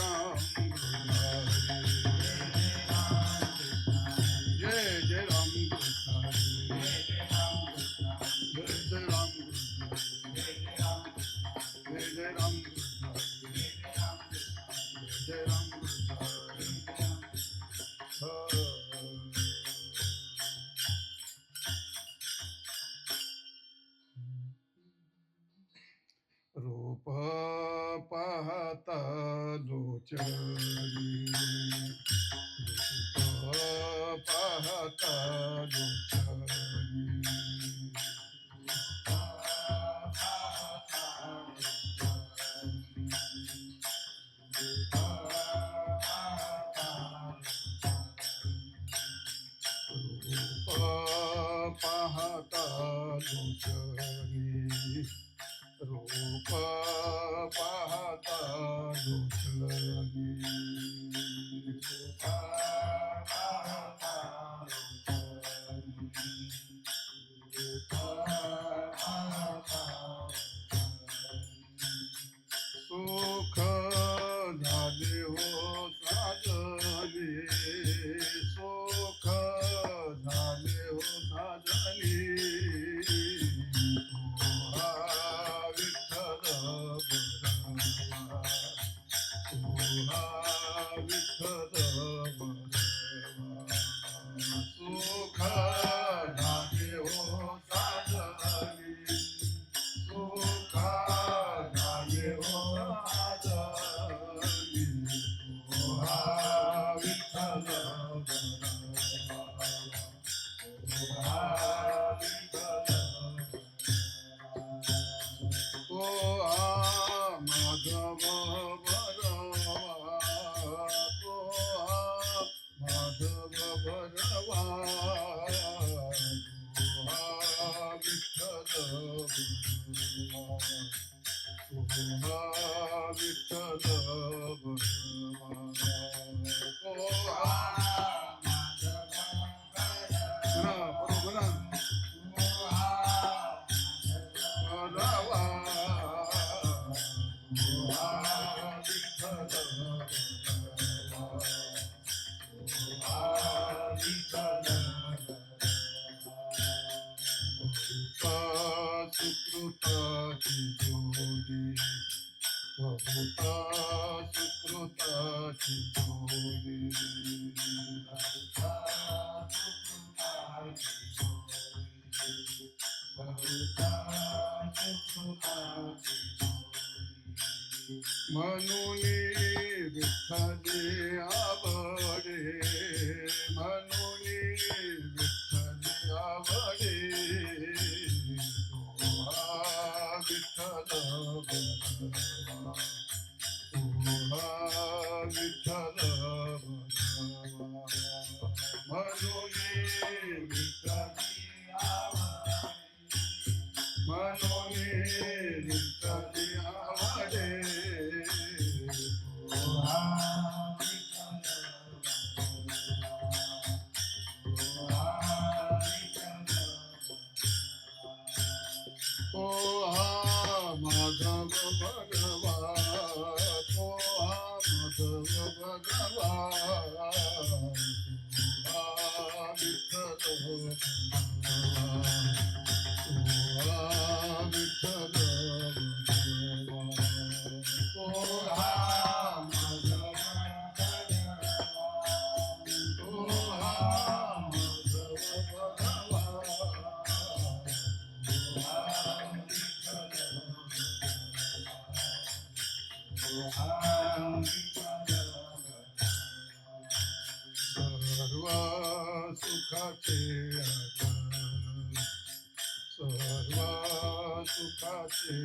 राम कृष्ण हरी जय जय राम कृष्ण हरी जय जय राम कृष्ण जय जय राम कृष्ण जय राम कृष्ण रूप पाहता लोचनी रूप पाहता लोचनी पाहता लोचनी रूप पाहता लोचनी सुख झाले हो साजनी सुख झाले हो साजनी विठ्ठल बरवा विठ्ठल बरवा सुख झाले हो साजनी सुख झाले हो साजनी विठ्ठल माधव भरवा तो माधव भरवा विठ्ठल भरवा विठ्ठल भरवा बरोबर सुकृताची जोडी बहुता सुकृताची जोडी म्हणून विठ्ठले आवडे म्हणून विठ्ठले आवडे विठ्ठल बरवा विठ्ठल बरवा म्हणून विठ्ठले आवडे म्हणून विठ्ठले आवडे माधव भगवा तो माधव भगवा विठ्ठल विठ्ठल सर्व सुखाचे आधार सर्व सुखाचे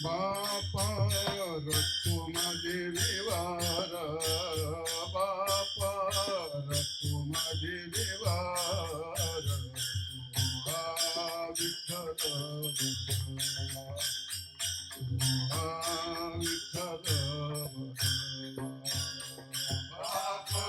बापा रक्तू माझे विवार बापा रक्तू माझे विवार विठ्ठल विठ्ठल बापा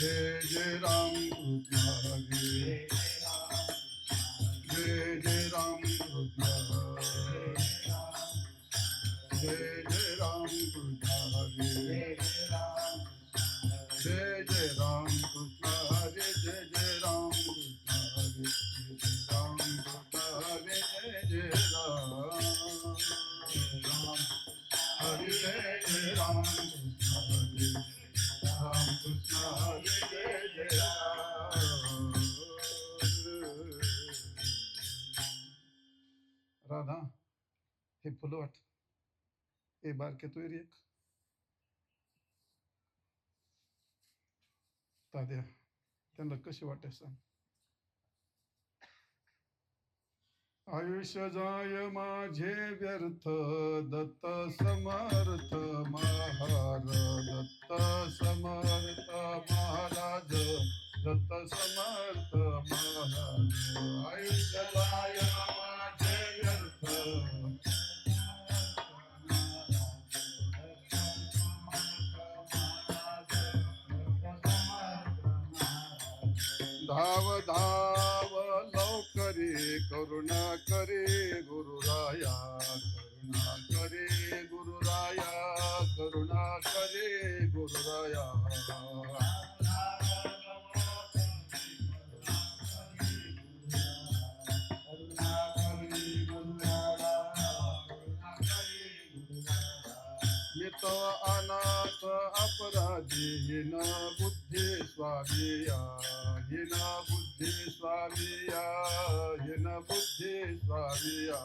जय जय राम कृष्ण हरे जय जय राम कृष्ण जय जय राम कृष्ण हरे जय जय राम कृष्ण हरे जय जय राम कृष्ण हरे जय जय राम कृष्ण हरे जय जय राम कृष्ण हरे राम कृष्ण हरे जय जय राम राधा हे फुलं वाट ए बारके तू रे एक ताद्या त्यांना कशी वाटे सांग आयुष्य जाय माझे व्यर्थ दत्त समर्थ महाराज दत्त समर्थ महाराज दत्त समर्थ महाराज आयुष्य जाय माझे व्यर्थ धाव धाव लवकरी करुणा करे गुरुराया करुणा करे गुरुराया करुणा करे गुरुराया मित अनाथ अपराधी हिन बुद्धी स्वामिया हिन बुद्धी स्वामिया हिन बुद्धी स्वामिया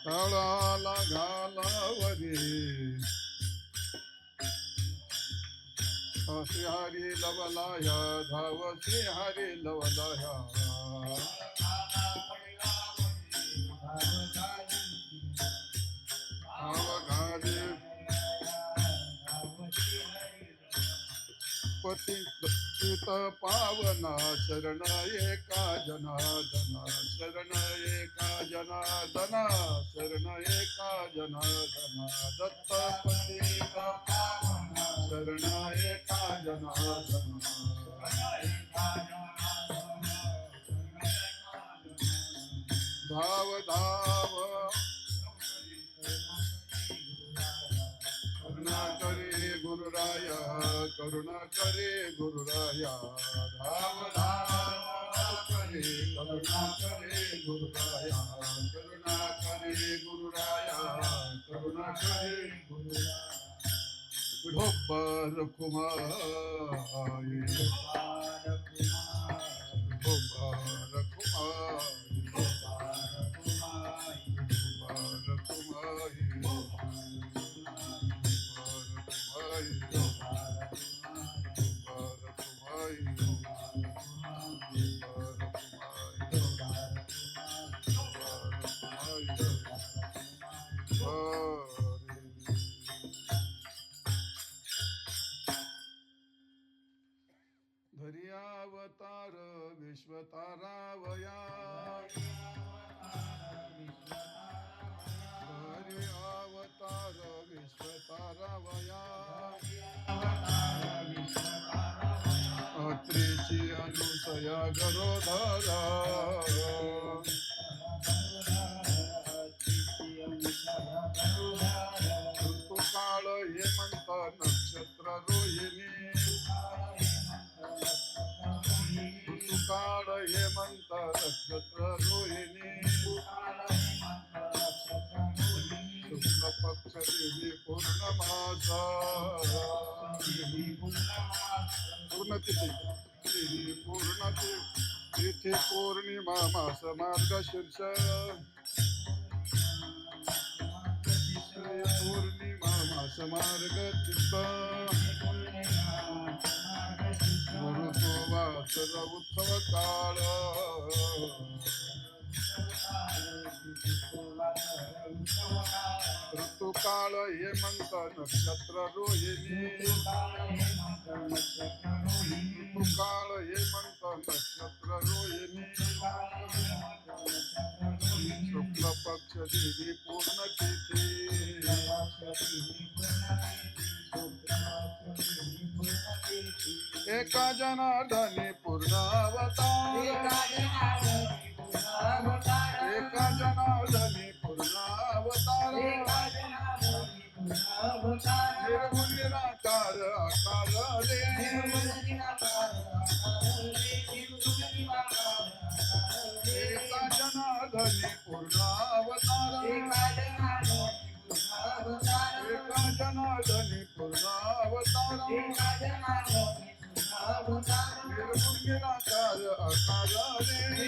तळाला घालावरी श्री हरी लवलाया धाव श्री हरी लवलाया पतित पावना शरण एका जनार्दना शरण एका जनार्दना शरण एका जनार्दना दत्त पतित पावना शरण एका जनार्दना धाव धाव करुणा करे गुरुराया करुणा करे गुरुराया धाव धाव करे करुणा करे गुरुराया करुणा करे गुरुराया करुणा करे गुरुराया विठोबर कुमारी विठोबर कुमारी धर्यावतार विश्वतारावया धर्यावतार विश्वतारावया अत्रेची अनुसया गरोधरा ऋतुकाळ हेमंत नक्षत्र रोहिणी ऋतुकाळ हेमंत नक्षत्र रोहिणी शुक्ल पक्ष देवी पौर्णमासा पूर्णतिथी देवी पूर्णतिथी पौर्णिमा मास मार्गशीर्ष मार्ग चित्त गुरुतो वासर उत्सव काळ ऋतुकाळ हेमंत नक्षत्र रोहिणी ऋतुकाळ हेमंत नक्षत्र रोहिणी शुक्ल पक्ष देवी पूर्ण तिथी एका जनार्दनी पूर्ण अवतार एका जनार्दनी पूर्ण अवतार निर्गुण निराकार आकार दे एका जनार्दनी पूर्ण अवतार एका जनार्दनी पूर्ण अवतार निर्गुण निराकार आकार दे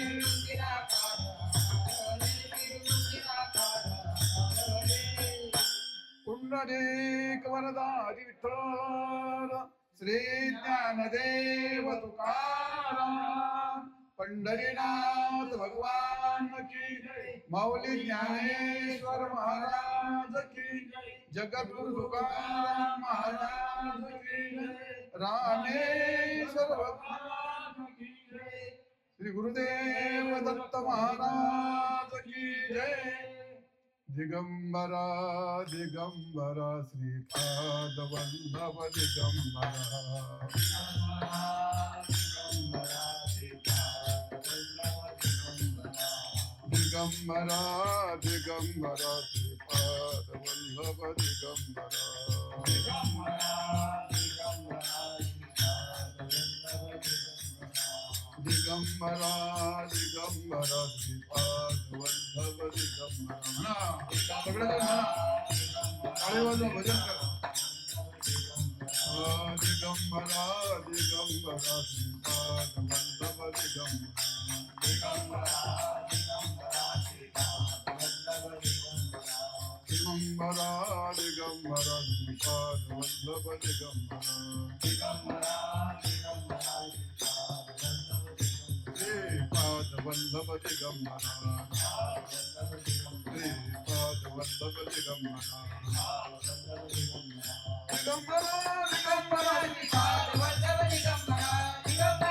पुंडरीक वरदारी विठ्ठल श्री ज्ञानदेव तुकाराम पंढरीनाथ भगवान की माऊली ज्ञानेश्वर महाराज की जगद्गुरु तुकाराम महाराज की रामेश्वर भगवान की श्री गुरुदेव दत्त महाराज की जय दिगंबरा दिगंबरा श्रीपाद वल्लभ दिगंबरा दिगंबरा दिगंबरा श्रीपाद वल्लभ दिगंबरा दिगंबरा दिगंबरा श्रीपाद वल्लभ दिगंबरा म्हणा सगळे वाजवा भजन करा दिगंबरा दिगंबरा श्रीपाद वल्लभ दिगंबरा दिगंबरा दिगंबरा श्रीपाद वल्लभ दिगंबरा श्रीपाद वल्लभ दिगंबरा श्रीपाद वल्लभ दिगंबरा दिगंबरा दिगंबरा श्रीपाद वल्लभ दिगंबरा दिगंबरा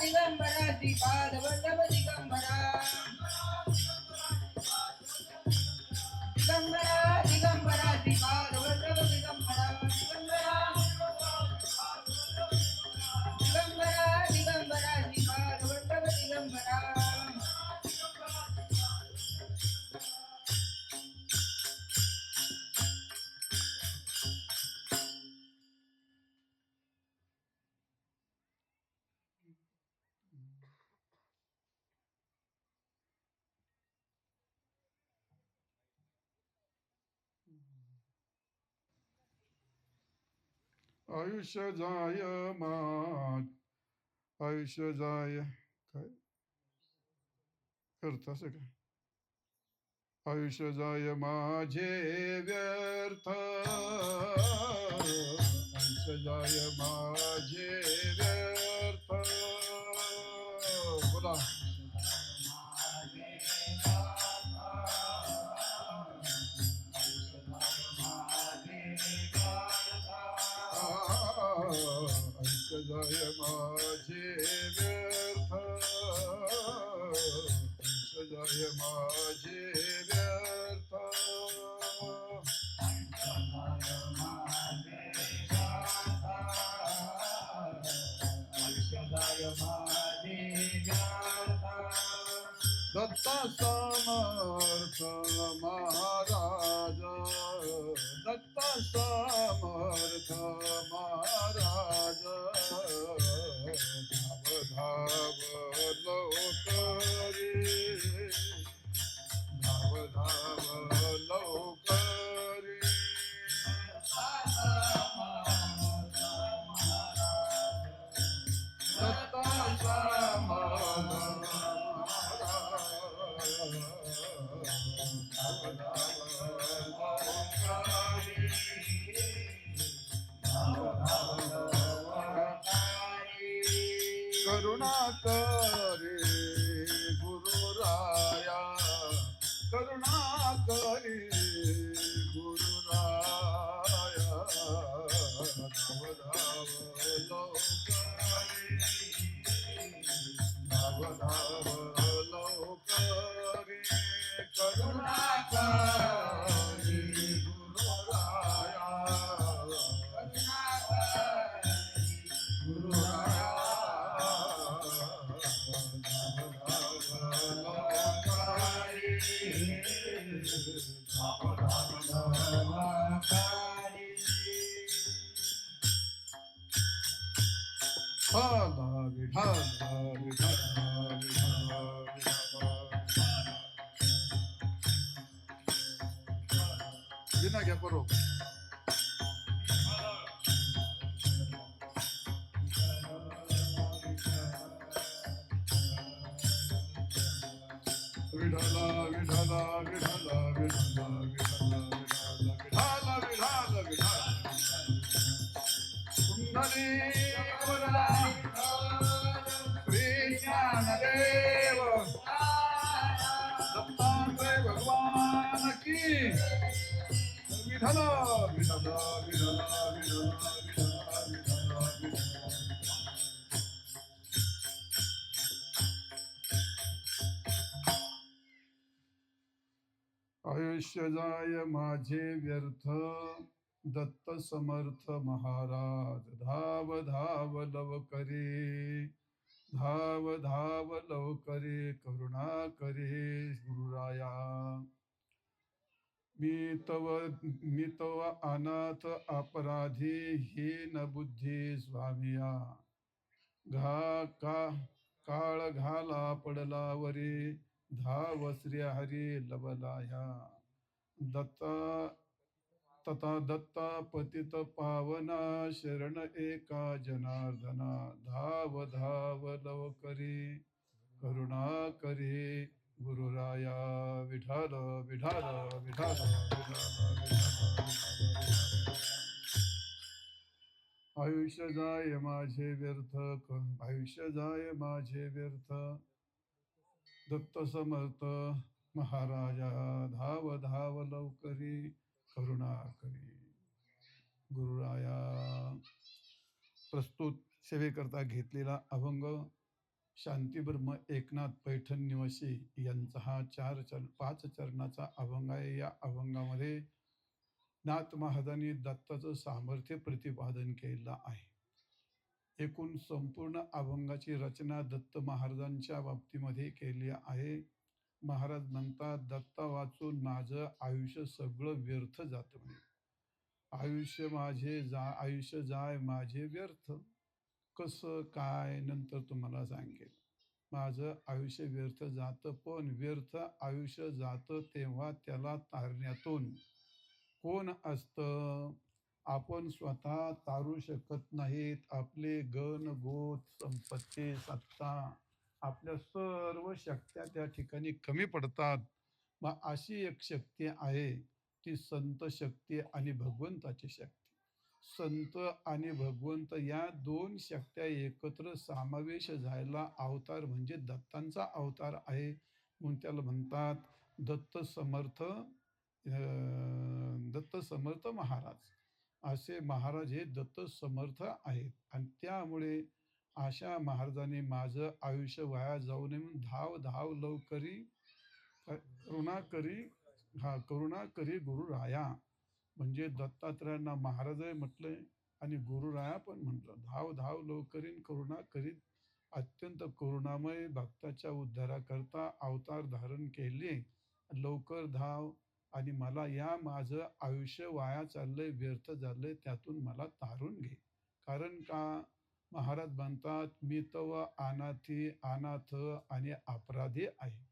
दिगंबरा श्रीपाद वल्लभ दिगंबरा दिगंबरा दिगंबरा श्रीपाद वल्लभ दिगंबरा दिगंबरा श्रीपाद वल्लभ दिगंबरा आयुष्य जाय मात आयुष्य जाय काय करत असं काय आयुष्य जाय माझे व्यर्थ आयुष्य जाय माझे व्यर्थ बोला आयुष्य जाय माझे व्यर्थ आयुष्य जाय माझे व्यर्थ दत्ता समर्थ महाराज दत्ता समर्थ महाराज धाव धाव लवकरी धाव धाव लवकरी दत्ता समर्थ धाव धाव धावकारी विठ्ठल विठ्ठल विठ्ठल विना घ्या बरोबर विठाला विठाला विठाला विठाला विठाला विठाला विठाला विठाला सुंदरी वरदा श्री ज्ञानदेव दत्तात्रय भगवान की विठाला विठाला विठाला विठाला विठाला विठाला आयुष्य जाय माझे व्यर्थ दत्त समर्थ महाराज धाव धाव लवकरी धाव धाव लवकरी करुणा करे गुरुराया मी तव अनाथ अपराधी हीन बुद्धी स्वामिया घा का काळ घाला पडला वरी धाव श्री हरी लवलाया दत्ता तथा दत्ता पतित पावना शरण एका जनार्दना धाव धाव लवकरी करुणा करी गुरुराया विठाल विठाल विठाल आयुष्य जाय माझे व्यर्थ आयुष्य जाय माझे व्यर्थ दत्त समर्थ महाराजा धाव धाव लवकरी करुणा करी गुरुराया प्रस्तुत सेवेकरता घेतलेला अभंग शांतीब्रह्म एकनाथ पैठण निवासी यांचा हा 5 चरणाचा अभंग आहे. या अभंगामध्ये नाथ महाराजांनी दत्ताचं सामर्थ्य प्रतिपादन केलेलं आहे. एकूण संपूर्ण अभंगाची रचना दत्त महाराजांच्या बाबतीमध्ये केली आहे. महाराज म्हणतात दत्ता वाचून माझं आयुष्य सगळं व्यर्थ जातं म्हणे. आयुष्य जाय माझे व्यर्थ. कसं काय नंतर तुम्हाला सांगेल. माझं आयुष्य व्यर्थ जातं, पण व्यर्थ आयुष्य जातं तेव्हा त्याला तारण्यातून कोण असतं? आपण स्वतः तारू शकत नाहीत. आपले गण गोत संपत्ती सत्ता आपल्या सर्व शक्त्या त्या ठिकाणी कमी पडतात. मग अशी एक शक्ती आहे ती संत शक्ती आणि भगवंताची शक्ती. संत आणि भगवंत या 2 शक्त्या एकत्र समावेश झालेला अवतार म्हणजे दत्तांचा अवतार आहे. म्हणून त्याला म्हणतात दत्त समर्थ महाराज. असे महाराज हे दत्त समर्थ आहेत. आणि त्यामुळे अशा महाराजांनी माझं आयुष्य वाया जाऊ नये म्हणून धाव धाव लवकरी करुणा करी गुरुराया. म्हणजे दत्तात्रयांना महाराज म्हटलंय आणि गुरुराया पण म्हटलं. धाव धाव लवकरी करुणा करीत अत्यंत करुणामय भक्ताच्या उद्धाराकरता अवतार धारण केले. लवकर धाव आणि मला या माझं आयुष्य वाया चाललंय व्यर्थ झालंय त्यातून मला तारून घे. कारण का महाराज म्हणतात मी तव अनाथ आणि अपराधी आहे.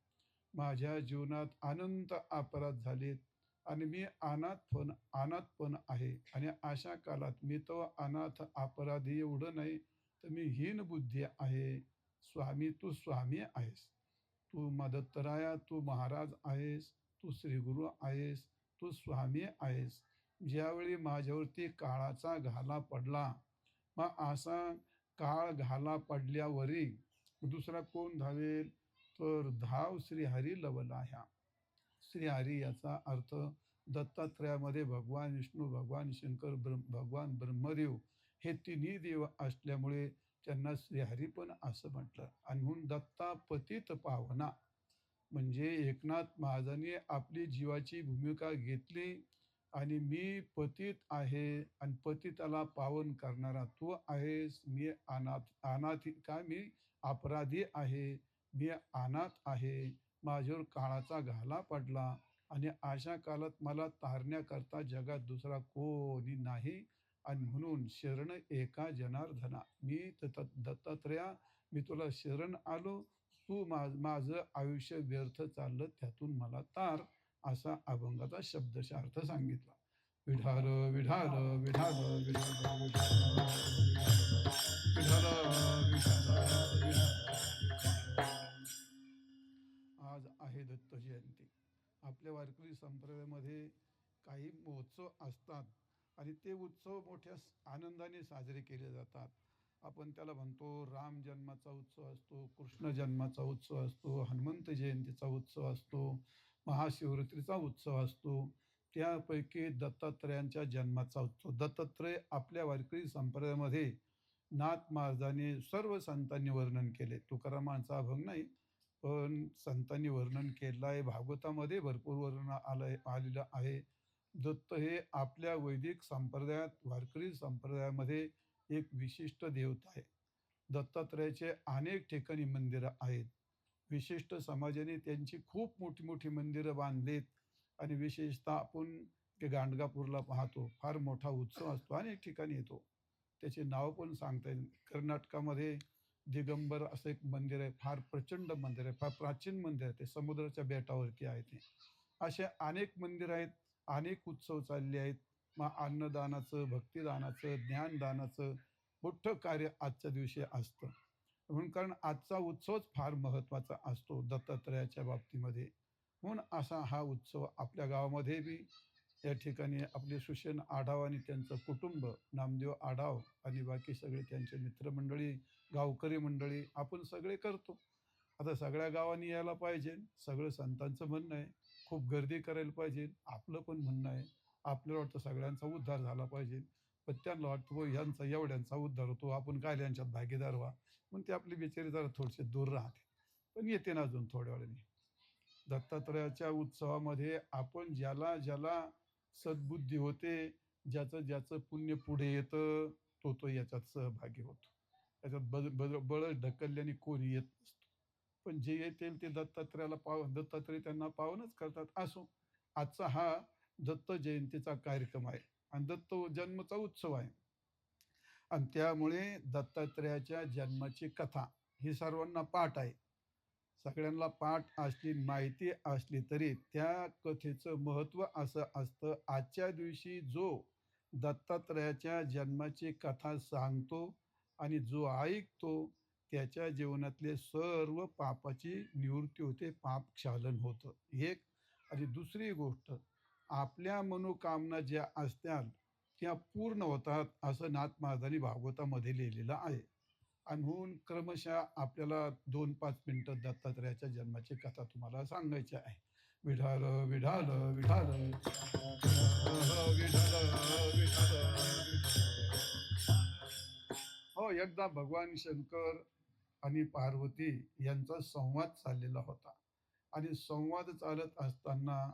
माझ्या जीवनात अनंत अपराध झालेत आणि मी अनाथ पण आहे. आणि अशा काळात मी तो अनाथ अपराधी एवढं नाही तर मी हीन बुद्धी आहे. स्वामी तू स्वामी आहेस. तू मदतराया तू महाराज आहेस. तू श्री गुरु आहेस. तू स्वामी आहेस. ज्यावेळी माझ्यावरती काळाचा घाला पडला मग असा काळ घाला पडल्यावरी दुसरा कोण धावेल तर धाव श्रीहरी लवलाह्या. श्रीहरी याचा अर्थ दत्तात्रयामध्ये भगवान विष्णू भगवान शंकर भगवान ब्रह्मदेव हे तिन्ही देव असल्यामुळे त्यांना श्रीहरी पण असं म्हटलं. आणि म्हणून दत्ता पतित पावना म्हणजे एकनाथ महाराजांनी आपली जीवाची भूमिका घेतली आणि मी पतित आहे आणि पतिताला पावन करणारा तू आहेस. मी अनाथ मी अपराधी आहे. मी अनाथ आहे. माझ्यावर काळाचा घाला पडला आणि अशा काळात मला तारण्याकरता जगात दुसरा कोणी नाही. आणि म्हणून शरण एका जनार्दना, मी दत्तात्रेया, मी तुला शरण आलो. तू माझं आयुष्य व्यर्थ चाललं, त्यातून मला तार. असा अभंगाचा शब्दशः अर्थ सांगितला. विठाल विठाल विठाल विठाल विठाल विठाल विठाल. आज आहे दत्त जयंती. आपल्या वारकरी संप्रदायामध्ये काही महोत्सव असतात आणि ते उत्सव मोठ्या आनंदाने साजरे केले जातात. आपण त्याला म्हणतो राम जन्माचा उत्सव असतो, कृष्ण जन्माचा उत्सव असतो, हनुमंत जयंतीचा उत्सव असतो, महाशिवरात्रीचा उत्सव असतो. त्यापैकी दत्तात्रेयांच्या जन्माचा उत्सव. दत्तात्रेय आपल्या वारकरी संप्रदायामध्ये नाथ महाराजांनी सर्व संतांनी वर्णन केले. तुकारामांचा अभंग नाही, पण संतांनी वर्णन केलं आहे. भागवतामध्ये भरपूर वर्णन आलेलं आहे. दत्त हे आपल्या वैदिक संप्रदायात, वारकरी संप्रदायामध्ये एक विशिष्ट देवता आहे. दत्तात्रेयाचे अनेक ठिकाणी मंदिरं आहेत. विशिष्ट समाजाने त्यांची खूप मोठी मोठी मंदिरं बांधलीत. आणि विशेषतः आपण ते गाणगापूरला पाहतो, फार मोठा उत्सव असतो, अनेक ठिकाणी येतो. त्याचे नाव पण सांगता येईल. कर्नाटकामध्ये दिगंबर असं एक मंदिर आहे, फार प्रचंड मंदिर आहे, फार प्राचीन मंदिर आहे. ते समुद्राच्या बेटावरती आहे ते. असे अनेक मंदिर आहेत, अनेक उत्सव चालले आहेत. मग अन्नदानाचं, भक्तिदानाचं, ज्ञानदानाचं मोठं कार्य आजच्या दिवशी असतं. म्हणून कारण आजचा उत्सवच फार महत्त्वाचा असतो दत्तात्रेयाच्या बाबतीमध्ये. म्हणून असा हा उत्सव आपल्या गावामध्ये बी, या ठिकाणी आपले सुषेण आढाव आणि त्यांचं कुटुंब, नामदेव आढाव आणि बाकी सगळे त्यांचे मित्रमंडळी, गावकरी मंडळी, आपण सगळे करतो. आता सगळ्या गावांनी यायला पाहिजे, सगळं संतांचं म्हणणं आहे. खूप गर्दी करायला पाहिजे, आपलं पण म्हणणं आहे. आपल्याला वाटतं सगळ्यांचा उद्धार झाला पाहिजे, पण त्यांना वाटतं हो यांचा एवढ्यांचा उद्धार होतो, आपण काय यांच्यात भागीदार व्हा. म्हणून ते आपली बिचारी जरा थोडेसे दूर राहते, पण येते ना अजून थोड्या वेळाने. दत्तात्रयाच्या उत्सवामध्ये आपण ज्याला ज्याला सद्बुद्धी होते, ज्याचं ज्याचं पुण्य पुढे येतं, तो तो याच्यात सहभागी होतो. त्याच्यात बळ ढकलल्याने कोणी येत नसतो. पण जे येतील ते दत्तात्रयाला दत्तात्रय त्यांना पावनच करतात. असो, आजचा हा दत्त जयंतीचा कार्यक्रम आहे आणि दत्त जन्मचा उत्सव आहे. आणि त्यामुळे दत्तात्रेयाच्या जन्माची कथा ही सर्वांना पाठ आहे. सगळ्यांना पाठ असली, माहिती असली तरी त्या कथेचं महत्त्व असं असतं, आजच्या दिवशी जो दत्तात्रेयाच्या जन्माची कथा सांगतो आणि जो ऐकतो, त्याच्या जीवनातले सर्व पापाची निवृत्ती होते, पापक्षालन होतं. एक. आणि दुसरी गोष्ट, आपल्या मनोकामना ज्या असतात त्या पूर्ण होतात, असं नाथ महाराजांनी भागवतामध्ये लिहिलेलं आहे. आणि म्हणून क्रमशः आपल्याला 2-5 मिनिटं दत्तात्रेयाच्या जन्माची कथा तुम्हाला सांगायची आहे. विठाल विठाल विठाल विठाल विठाल. हो, एकदा भगवान शंकर आणि पार्वती यांचा संवाद चाललेला होता. आणि संवाद चालत असताना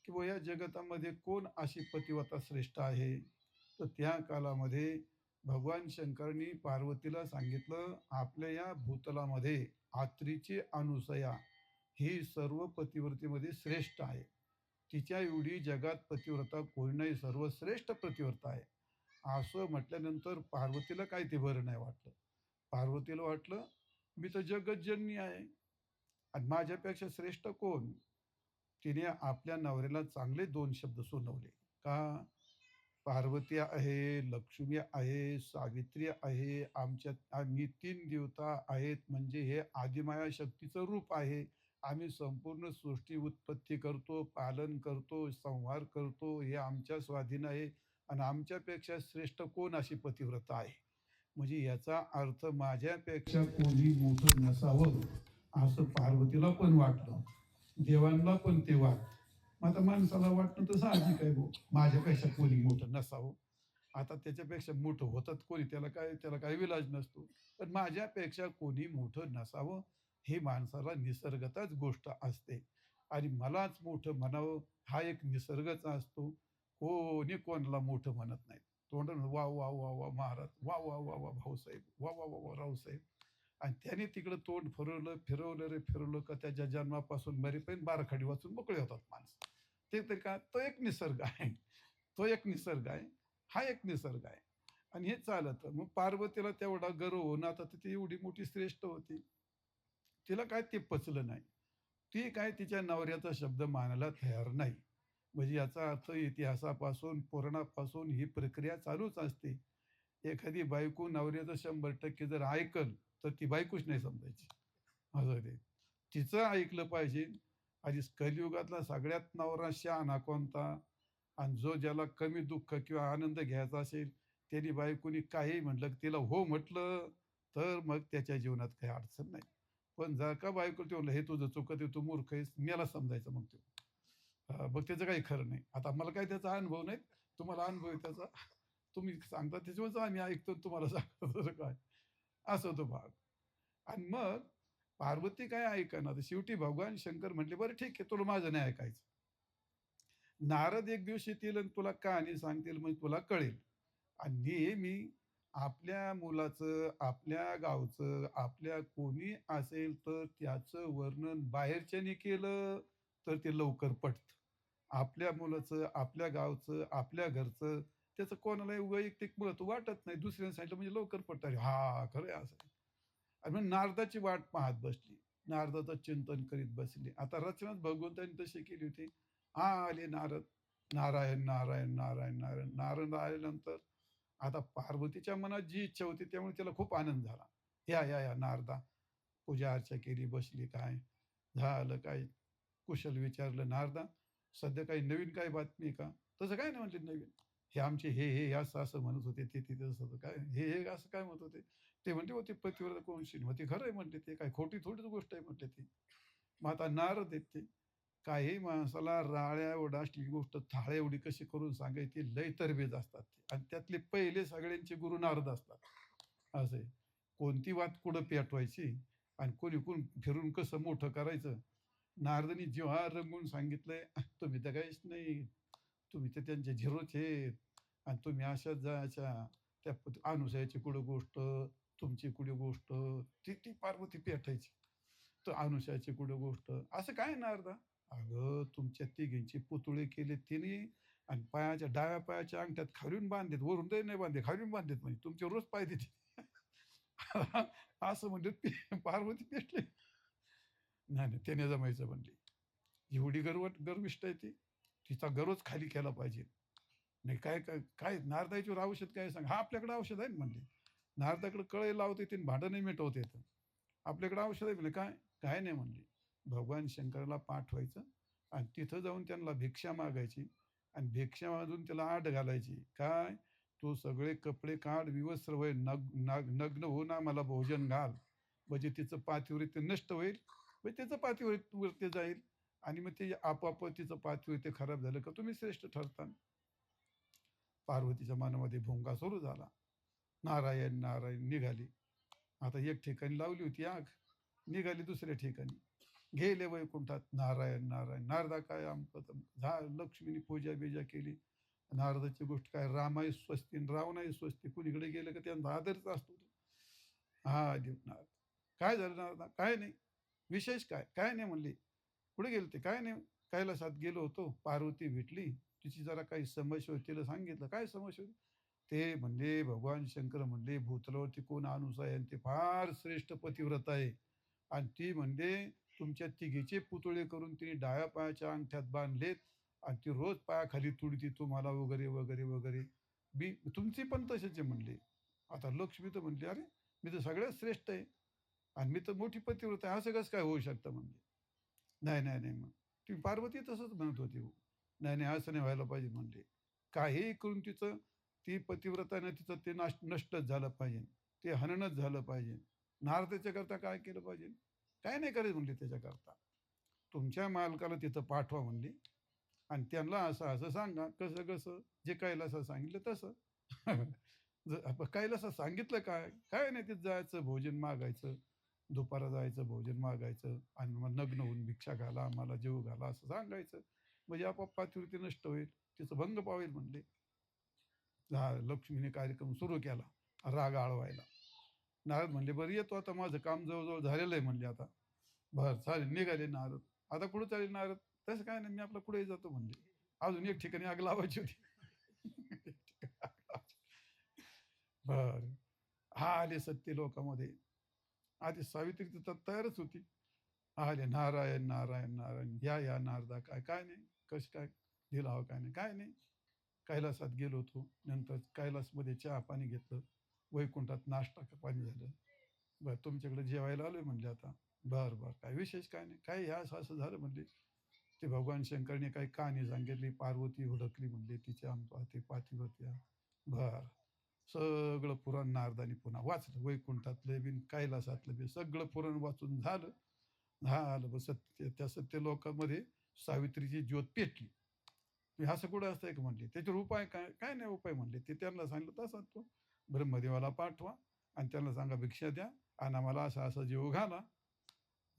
की या जगतामध्ये कोण अशी पतिव्रता श्रेष्ठ आहे, तर त्या कालामध्ये भगवान शंकरांनी पार्वतीला सांगितलं, आपल्या या भूतलामध्ये आत्रीची अनुसया ही सर्व पतिव्रतेमध्ये श्रेष्ठ आहे. तिच्या एवढी जगात पतिव्रता कोणी नाही, सर्वश्रेष्ठ पतिव्रता आहे. असं म्हटल्यानंतर पार्वतीला काही ते बरं नाही वाटलं. पार्वतीला वाटलं, मी तर जगज्जननी आहे आणि माझ्यापेक्षा श्रेष्ठ कोण? तिने आपल्या नवऱ्याला चांगले 2 शब्द सुनावले. का? पार्वती आहे, लक्ष्मी आहे, सावित्री आहे, आमच्यात आम्ही 3 देवता आहेत, म्हणजे हे आदिमाया शक्तीचं रूप आहे. आम्ही संपूर्ण सृष्टी उत्पत्ती करतो, पालन करतो, संहार करतो, हे आमच्या स्वाधीन आहे आणि आमच्यापेक्षा श्रेष्ठ कोण अशी पतिव्रता आहे? म्हणजे याचा अर्थ माझ्यापेक्षा कोणी मोठं नसावं, असं पार्वतीला पण वाटलं. देवांना पण ते वाटलं. मग आता माणसाला वाटणं तर साहजिक आहे, भाऊ माझ्यापेक्षा कोणी मोठं नसावं. आता त्याच्यापेक्षा मोठं होतात कोणी, त्याला काय विलाज नसतो. पण माझ्यापेक्षा कोणी मोठं नसावं, हे माणसाला निसर्गताच गोष्ट असते. आणि मलाच मोठं म्हणावं हा एक निसर्गच असतो. कोणी कोणाला मोठं म्हणत नाही. तोंडानं वा वा वा वा महाराज, वा वा वा वा भाऊसाहेब, वा वा वा वा रावसाहेब. आणि त्याने तिकडं तोंड फिरवलं, फिरवलं रे फिरवलं का त्याच्या जन्मापासून मरेपर्यंत बाराखडी वाचून मोकळे होतात माणसं. ते तरी काय तो एक निसर्ग आहे. तो एक निसर्ग आहे. हा एक निसर्ग आहे. आणि हे चालतं. मग पार्वतीला तेवढा गर्व होणं आता ती एवढी मोठी श्रेष्ठ होती. तिला काय ते पचलं नाही. ती काय तिच्या नवऱ्याचा शब्द मानायला तयार नाही. म्हणजे याचा अर्थ इतिहासापासून, पुराणापासून ही प्रक्रिया चालूच असते. एखादी बायको नवऱ्याचं 100% जर ऐकल, तर ती बायकोच नाही समजायची. असं ते. तिचं ऐकलं पाहिजे आणि कलियुगातला सगळ्यात नवरा शहाणा कोणता? आणि जो ज्याला कमी दुःख किंवा आनंद घ्यायचा असेल, त्यानी बायकोनी काहीही म्हटलं, की तिला हो म्हटलं, तर मग त्याच्या जीवनात काही अडचण नाही. पण जर का बायको ते म्हणलं, "हे तुझं चुकत आहे, तू मूर्ख आहेस," मेला समजायचं मग तो. मग त्याचं काही खरं नाही. आता मला काही त्याचा अनुभव नाही. तुम्हाला अनुभव आहे त्याचा. तुम्ही सांगता त्याच्यावरच आम्ही ऐकतो आणि तुम्हाला सांगतो तसं काय. असं तो भाग. आणि मग पार्वती काय ऐकेना. तर शेवटी भगवान शंकर म्हटले, "बरं ठीक आहे, तुला माझं नाही ऐकायचं." नारद एक दिवस येतील आणि तुला कहाणी सांगतील, मग तुला कळेल. आणि नेहमी आपल्या मुलाचं, आपल्या गावचं, आपल्या कोणी असेल तर त्याचं वर्णन बाहेरच्यानी केलं, तर ते लवकर पटतं. आपल्या मुलाचं, आपल्या गावचं, आपल्या घरचं त्याचं कोणालाही वैयक्तिक महत्त्व वाटत नाही. दुसऱ्याने सांगितलं म्हणजे लवकर पटतं. अरे हां, खरं आहे असं. आणि मग नारदाची वाट पाहत बसली. नारदाचं चिंतन करीत बसली. आता रचनाच भगवंतांनी तशी केली होती. आले नारद. नारायण, नारायण, नारायण, नारायण. नारद आल्यानंतर आता पार्वतीच्या मनात जी इच्छा होती त्यामुळे तिला खूप आनंद झाला. या नारदा. पूजा अर्चा केली, बसली काय? झालं काय? कुशल विचारलं, "नारदा, सध्या काही नवीन काही बातमी आहे का?" "तसं काही नाही," म्हटले, "नवीन. हे आमचे हे असं-असं म्हणत होते, ते तिथे तसं काय? हे असं काय म्हणत होते?" ते म्हणले, "हो, ती पतिव्रता कोणशी होती." "खरं आहे," म्हटले, "ते काय खोटी थोडीच गोष्ट आहे," म्हटले ती. मग आता नारद आहेत ते. काही माणसाला राळ्या एवढं असली गोष्ट थाळ्या एवढी कशी करून सांगायची, लय तरबेज असतात ते. आणि त्यातले पहिले सगळ्यांचे गुरु नारद असतात. असं आहे. कोणती वात कुठं पेटवायची आणि कोणी कोण फिरून कसं मोठं करायचं. नारदांनी जिव्हार रंगवून सांगितलंय, "तुम्ही तर काहीच नाही. तुम्ही तर त्यांचे झिरोच आहेत आणि तुम्ही अशाच जायच्या. त्या अनुसयाची कुठं गोष्ट, तुमची कुठे गोष्ट." ती पार्वती पेटायची. तर अनुषाची कुठं गोष्ट. असं काय नारदा? अगं तुमच्या तिघींचे पुतळे केले तिने आणि पायाच्या डाव्या पायाच्या अंगठ्यात खालून बांधलेत. वरून ते नाही बांधले, खालून बांधलेत म्हणजे तुमचे रोज पाय देते. असं म्हणजे पार्वती पेटली. नाही, नाही त्याने जमायचं म्हणली. एवढी गर्विष्ठ आहे ती. तिचा गर्वच खाली केला पाहिजे. नाही काय काय काय नारदाच्यावर औषध काय सांग? "हां, आपल्याकडे औषध आहे ना," म्हणले. नारदाकडे कळई लावता येते आणि भांडणही मिटवता येतं. आपल्याकडे औषध आहे म्हणले. "काय?" "काय नाही," म्हणले. भगवान शंकराला पाठवायचं आणि तिथं जाऊन त्यांना भिक्षा मागायची आणि भिक्षा मागून त्याला आड घालायची. काय? "तू सगळे कपडे काढ, विवस्त्र होय, नग्न होऊन आम्हाला भोजन घाल." म्हणजे तिचं पातिव्रत्य नष्ट होईल. मग त्याचं पातिव्रत्य जाईल आणि मग ते आपोआप तिचं पातिव्रत्य खराब झालं का तुम्ही श्रेष्ठ ठरता. पार्वतीच्या मनामध्ये भुंगा सुरू झाला. नारायण, नारायण निघाली. आता एक ठिकाणी लावली होती आग, निघाली दुसऱ्या ठिकाणी. गेले वैकुंठात नारायण, नारायण. नारदा काय अमकं-तमकं. लक्ष्मीनी पूजा-बिजा केली. नारदाची गोष्ट काय रामाय स्वस्ती आणि रावणाही स्वस्ती. कुणीकडे गेलं का त्यांचा आदरच असतो. हां, नारद. काय झालं नारदा? काय नाही. विशेष काय? काय नाही म्हणली. कुठे गेलते? काय नाही. कैलासात गेलो होतो. पार्वती भेटली. तिची जरा काही समस्या होती. तिला सांगितलं. काय समस्या होती? ते म्हणले भगवान शंकर म्हणले, "भूतलावरती कोण अनुसूया आहे आणि ते फार श्रेष्ठ पतिव्रता आहे आणि ती म्हणले तुमच्या तिघीचे पुतळे करून तिने डाव्या पायाच्या अंगठ्यात बांधलेत आणि ती रोज पायाखाली तुडती तुम्हाला वगैरे, वगैरे, वगैरे. तुमची पण तसेच आहे" म्हणले. आता लक्ष्मी तर म्हणली, "अरे, मी तर सगळ्यात श्रेष्ठ आहे आणि मी तर मोठी पतिव्रता आहे. असं कसं काय होऊ शकतं?" म्हणले. "नाही, नाही, नाही." मग ती पार्वती तसंच म्हणत होती हो. "नाही, नाही, असं नाही व्हायला पाहिजे" म्हणले. काहीही करून तिचं ती पतिव्रताने तिचं ते नष्टच झालं पाहिजे. ते हननच झालं पाहिजे. नारदाच्याकरता काय केलं पाहिजे? काय नाही करायचं म्हणले त्याच्याकरता. तुमच्या मालकाला तिथं पाठवा म्हणले आणि त्यांना असं-असं सांगा. कसं-कसं? जे कैलासाला सांगितलं तसं. कैलासाला सांगितलं काय? काय नाही तिथं जायचं, भोजन मागायचं. दुपारा जायचं, भोजन मागायचं आणि मग नग्न होऊन भिक्षा घाला, आम्हाला जेवू घाला असं सांगायचं. म्हणजे आपोआप पातिव्रत्य नष्ट होईल. तिचं भंग पावेल म्हणले. लक्ष्मीने कार्यक्रम सुरू केला राग आळवायला. नारद म्हणले, "बरं येतो आता माझं काम जवळ झालेलं आहे" म्हणले आता. बरं चालेल निघाले नारद. आता कुठं चालले नारद? तसं काय नाही मी आपलं पुढेही जातो म्हणले. अजून एक ठिकाणी आग लावायची होती. बरं. हा आले सत्य लोकामध्ये. आधी सावित्री तर तयारच होती. आले नारायण, नारायण, नारायण. या नारदा. काय, काय नाही. कसं काय? दिला हो काय नाही. काय नाही. कैलासात गेलो होतो. नंतर कैलासमध्ये चहा-पाणी घेतलं. वैकुंठात नाश्ता पाणी झालं. बरं तुमच्याकडे जेवायला आलोय म्हणले आता. बरं, बरं. काय विशेष काय नाही. काय हे असं-असं झालं म्हणले. ते भगवान शंकरने काही कहाणी सांगितली. पार्वती हुडकली म्हणले तिच्या ते पातिव्रत्या. बरं. सगळं पुराण नारदानी पुन्हा वाचलं. वैकुंठातलं बी, कैलासातलं बी सगळं पुराण वाचून झालं. झालं. मग सत्य त्या सत्यलोकामध्ये सावित्रीची ज्योत पेटली. मी असं कुठं असतंय का म्हणले. त्याच्यावर उपाय काय? काय नाही उपाय म्हणले. ते त्यांना सांगितलं तसं तो ब्रह्मदेवाला पाठवा आणि त्यांना सांगा भिक्षा द्या आणि आम्हाला असा-असा जीव घाला.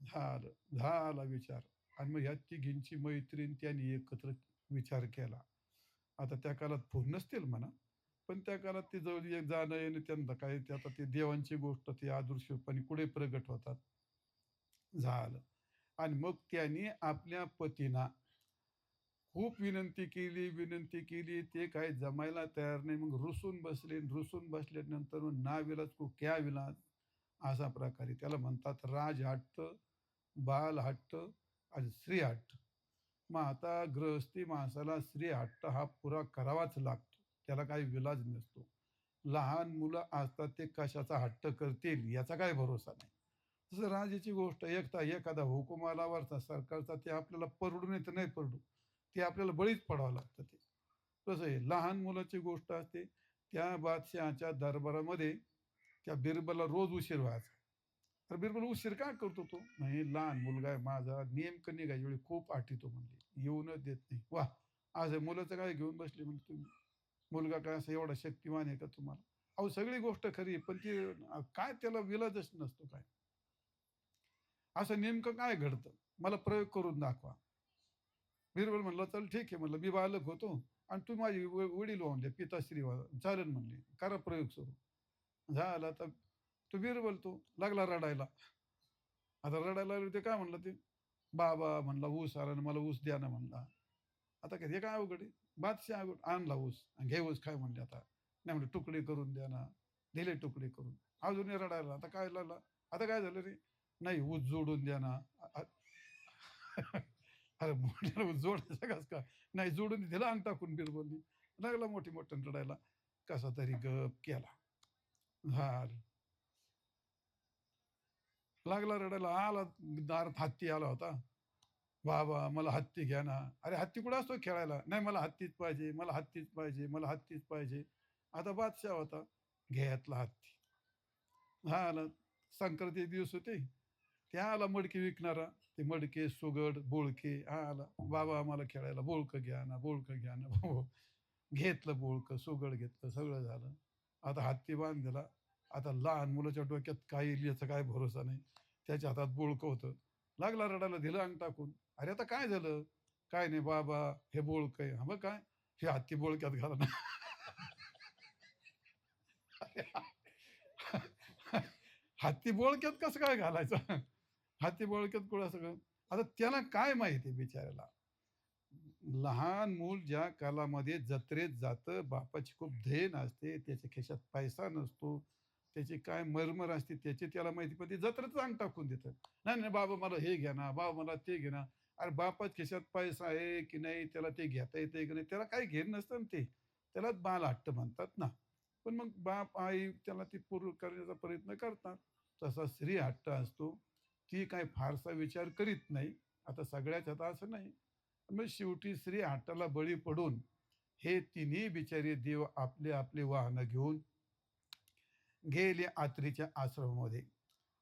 झालं. झाला विचार आणि मग ह्या तिघींची मैत्रीण त्यांनी एकत्र विचार केला. आता त्या काळात फोन नसतील म्हणा, पण त्या काळात ते जवळ एक जाणं येणं त्यांना काय ते आता ते देवांची गोष्ट ती अदृश्यपणे कुठे प्रगट होतात. झालं आणि मग त्यांनी आपल्या पतीला खूप विनंती केली. ते काही जमायला तयार नाही. मग रुसून बसले. रुसून बसल्यानंतर मग नाविलाज को क्या विलाज अशा प्रकारे त्याला म्हणतात राजहट्ट, बालहट्ट आणि स्त्रीहट्ट. मग आता गृहस्थी माणसाला स्त्रीहट्ट हा पुरा करावाच लागतो. त्याला काही विलाज नसतो. लहान मुलं असतात ते कशाचा हट्ट करतील याचा काही भरोसा नाही. तसं राजाची गोष्ट एखादा हुकूम आला वरचा सरकारचा ते आपल्याला परवडू नाही तर नाही परवडू. ते आपल्याला बळीच पडावं लागतं ते. कसं आहे लहान मुलाची गोष्ट असते. त्या बादशहाच्या दरबारामध्ये त्या बिरबलला रोज उशीर व्हायचा. तर बिरबल उशीर का करतो तो? नाही लहान मुलगा आहे माझा नेमकं निघायच्या वेळी खूप आठवतो म्हणले. येऊनच देत नाही. वाह! आज मुलाचं काय घेऊन बसले म्हणजे तुम्ही. मुलगा काय असा एवढा शक्तिमान आहे का तुम्हाला? अहो सगळी गोष्ट खरी आहे, पण ती काय त्याला विलाजच नसतो काय. असं नेमकं काय घडतं? मला प्रयोग करून दाखवा. बिरबल म्हणला, "चल ठीक आहे," म्हणलं, "मी बालक होतो आणि तू माझी वडील होऊन दे, पिताश्री व्हा." चालेल म्हणले. करा प्रयोग सुरू. झाला तर तो बिरबल तो लागला रडायला. आता रडायला लागले ते काय म्हणलं ते, "बाबा," म्हणला, "ऊस आला आणि मला ऊस द्या ना," म्हणला. आता काय हे काय अवघड आहे? बादशहा अवघड आणला ऊस आणि घे ऊस खाय म्हणले आता. नाही म्हणले, "तुकडे करून द्या ना." दिले तुकडे करून. अजूनही रडायला. आता काय लागला? आता काय झालं रे? "नाही ऊस जोडून द्या ना." अरे मोठ्याला जोडायचं कसं काय? नाही जोडून दिला अंग टाकून बिरबलनी. लागला मोठी-मोठ्यानं रडायला. कसा तरी गप केला. झालं. लागला रडायला. आला दारात हत्ती आला होता. "बाबा मला हत्ती घ्या ना." "अरे हत्ती कुठं असतो खेळायला?" "नाही मला हत्तीच पाहिजे, मला हत्तीच पाहिजे, मला हत्तीच पाहिजे." आता बादशाह होता. घेतला हत्ती. झालं. संक्रांतीचे दिवस होते. त्या आला मडके विकणारा. ते मडके, सुगड, बोळके आला. "बाबा आम्हाला खेळायला बोळकं घ्या ना, बोळकं घ्या ना." हो. घेतलं बोळकं, सुगड घेतलं, सगळं झालं. आता हत्ती बांधला. आता लहान मुलाच्या डोक्यात काय येईल याचा काय भरोसा नाही. त्याच्या हातात बोळकं होतं. लागला रडायला, दिलं अंग टाकून. "अरे आता काय झालं?" "काय नाही बाबा, हे बोळकं आहे." "हां, मग काय?" "हे हत्ती बोळक्यात घाला ना." हत्ती बोळक्यात कसं काय घालायचं? हाती बळक्यात कुठं सगळं. आता त्याला काय माहिती बिचाऱ्याला. लहान मूल ज्या कालामध्ये जत्रेत जातं, बापाची खूप देण असते, त्याच्या खिशात पैसा नसतो, त्याची काय मरमर असते त्याची त्याला माहिती. पण ते जत्रेतच अंग टाकून देतं. "नाही, नाही बाबा मला हे घ्या ना, बाबा मला ते घे ना." अरे बापाच्या खिशात पैसा आहे की नाही, त्याला ते घेता येतंय की नाही, त्याला काही घेणं नसतं ना ते. त्यालाच बालहट्ट म्हणतात ना. पण मग बाप, आई त्याला ती पूर्ण करण्याचा प्रयत्न करतात. तसा स्त्रीहट्ट असतो. ती काही फारसा विचार करीत नाही. आता सगळ्याच आता असं नाही. मग शेवटी स्त्रीहट्टाला बळी पडून हे तिन्ही बिचारे देव आपले आपले वाहनं घेऊन गेले आत्रीच्या आश्रमामध्ये.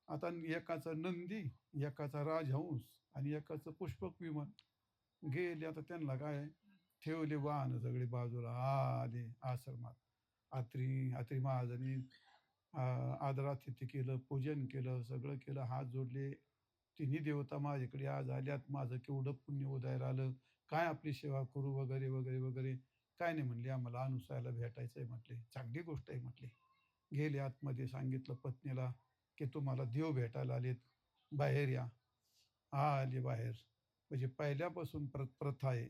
आता एकाचा नंदी, एकाचा राजहंस आणि एकाचं पुष्पक विमान. गेले आता त्यांना काय ठेवले वाहनं सगळे बाजूला आले आश्रमात. अत्री महाराजांनी आदरातिथ्य केलं, पूजन केलं, सगळं केलं, हात जोडले. तिन्ही देवता माझ्याकडे आज आल्यात. माझं केवढं पुण्य उदयाला आलं. काय आपली सेवा करू वगैरे, वगैरे, वगैरे. काय नाही म्हणले, "आम्हाला अनुसयाला भेटायचं आहे" म्हटले. "चांगली गोष्ट आहे" म्हटले. गेले आतमध्ये, सांगितलं पत्नीला, की तुम्हाला देव भेटायला आलेत, बाहेर या. आली बाहेर. म्हणजे पहिल्यापासून प्रथा आहे.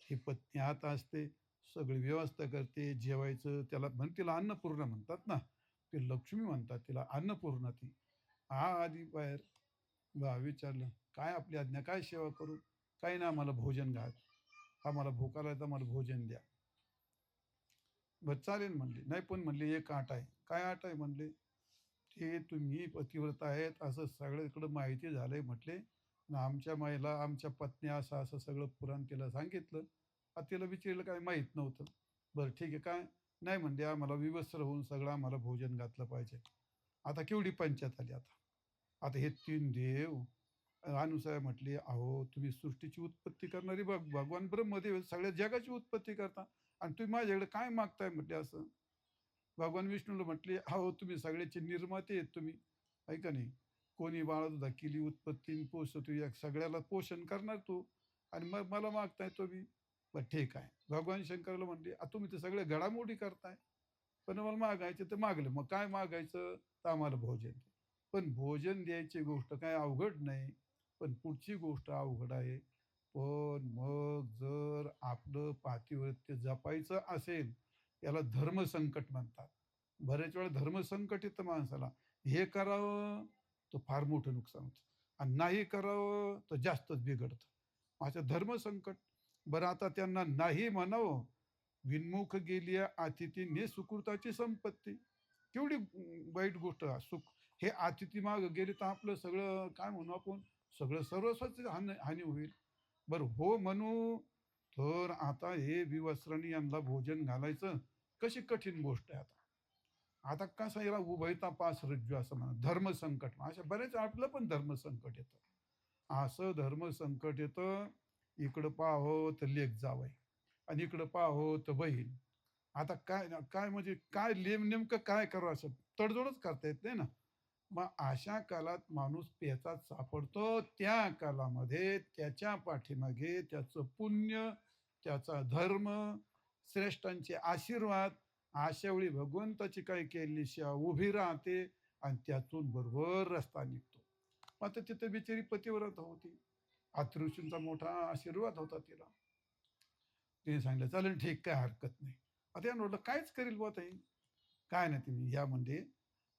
ही पत्नी आत असते, सगळी व्यवस्था करते, जेवायचं त्याला तिला अन्नपूर्णा म्हणतात ना, ती लक्ष्मी म्हणतात तिला, अन्नपूर्णा ती. आली बाहेर. विचारलं, "काय आपली आज्ञा, काय सेवा करू?" "काही नाही, आम्हाला भोजन घाल. आम्हाला भूक लागली तर आम्हाला भोजन द्या." बरं चालेल म्हणले. नाही पण म्हणले, "एक अट आहे." "काय अट आहे?" म्हणले. "ते तुम्ही पतिव्रता आहेत असं सगळीकडं माहिती झालंय," म्हटले. "आणि आमच्या महिला, आमच्या पत्नी असं-असं सगळं पुराण तिला सांगितलं. तिला विचारलं काही माहीत नव्हतं." "बरं ठीक आहे, काय?" "नाही," म्हणले, "आम्हाला विवस्त्र होऊन सगळं आम्हाला भोजन घातलं पाहिजे." आता केवढी पंचायत आली आता. आता हे 3 देव अनुसूया म्हटली, "अहो, तुम्ही सृष्टीची उत्पत्ती करणारे भगवान ब्रह्मदेव आहेत, सगळ्या जगाची उत्पत्ती करता आणि तुम्ही माझ्याकडे काय मागताय?" म्हटले असं. भगवान विष्णूला म्हटले, "अहो, तुम्ही सगळ्याचे निर्माते आहेत तुम्ही, आहे का नाही? कोणी बाळाला केली उत्पत्ती आणि पोषतो, या सगळ्याला पोषण करणार तू आणि मग मला मागताय तुम्ही." बरं ठीक आहे. भगवान शंकराला म्हटले, तुम्ही तर सगळ्या घडामोडी करताय, पण मला मागायचं तर मागलं. मग काय मागायचं? तर आम्हाला भोजन द्या. पण भोजन द्यायची गोष्ट काय अवघड नाही. पण पुढची गोष्ट अवघड आहे. पण मग जर आपलं पातिव्रत्य जपायचं असेल, याला धर्मसंकट म्हणतात. बरेच वेळा धर्मसंकट येतं माणसाला. हे करावं तर फार मोठं नुकसान होतं आणि नाही करावं तर जास्तच बिघडतं. असं धर्मसंकट. बरं आता त्यांना नाही म्हणावं, विनमुख गेलिया अतिथी सुकृताची संपत्ती. केवढी वाईट गोष्ट आहे. हे अतिथी मागं गेले तर आपलं सगळं काय म्हणू आपण, सगळं सर्वस्वाची हानी हानी होईल. बरं हो म्हणू, तर आता हे विवस्त्रांनी यांना भोजन घालायचं, कशी कठीण गोष्ट आहे आता. आता कसं याला उभयता पास रज्जू असं म्हणा, धर्मसंकट. अशा बरेच आपलं पण धर्मसंकट येतं. असं धर्मसंकट येतं, इकडं पाहावं तर लेक जावई आणि इकडं पाहावं तर बहीण. आता काय काय म्हणजे काय नेमकं काय करावं असं तडजोडच करता येत नाही ना. मग अशा काळात माणूस पेचात सापडतो. त्या काळामध्ये त्याच्या पाठीमागे त्याचं पुण्य, त्याचा धर्म, श्रेष्ठांचे आशीर्वाद, अशा वेळी भगवंताची काही केलेली सेवा उभी राहते आणि त्यातून बरोबर रस्ता निघतो. आता तिथे बिचारी पतिव्रता होती. अत्रि मोठा आशीर्वाद होता तिला. तिने सांगितलं, "चालेल ठीक, काही हरकत नाही." आता यानं म्हटलं, "कायच करेल बुवा ताई?" "काय नाही तुम्ही या" म्हणले.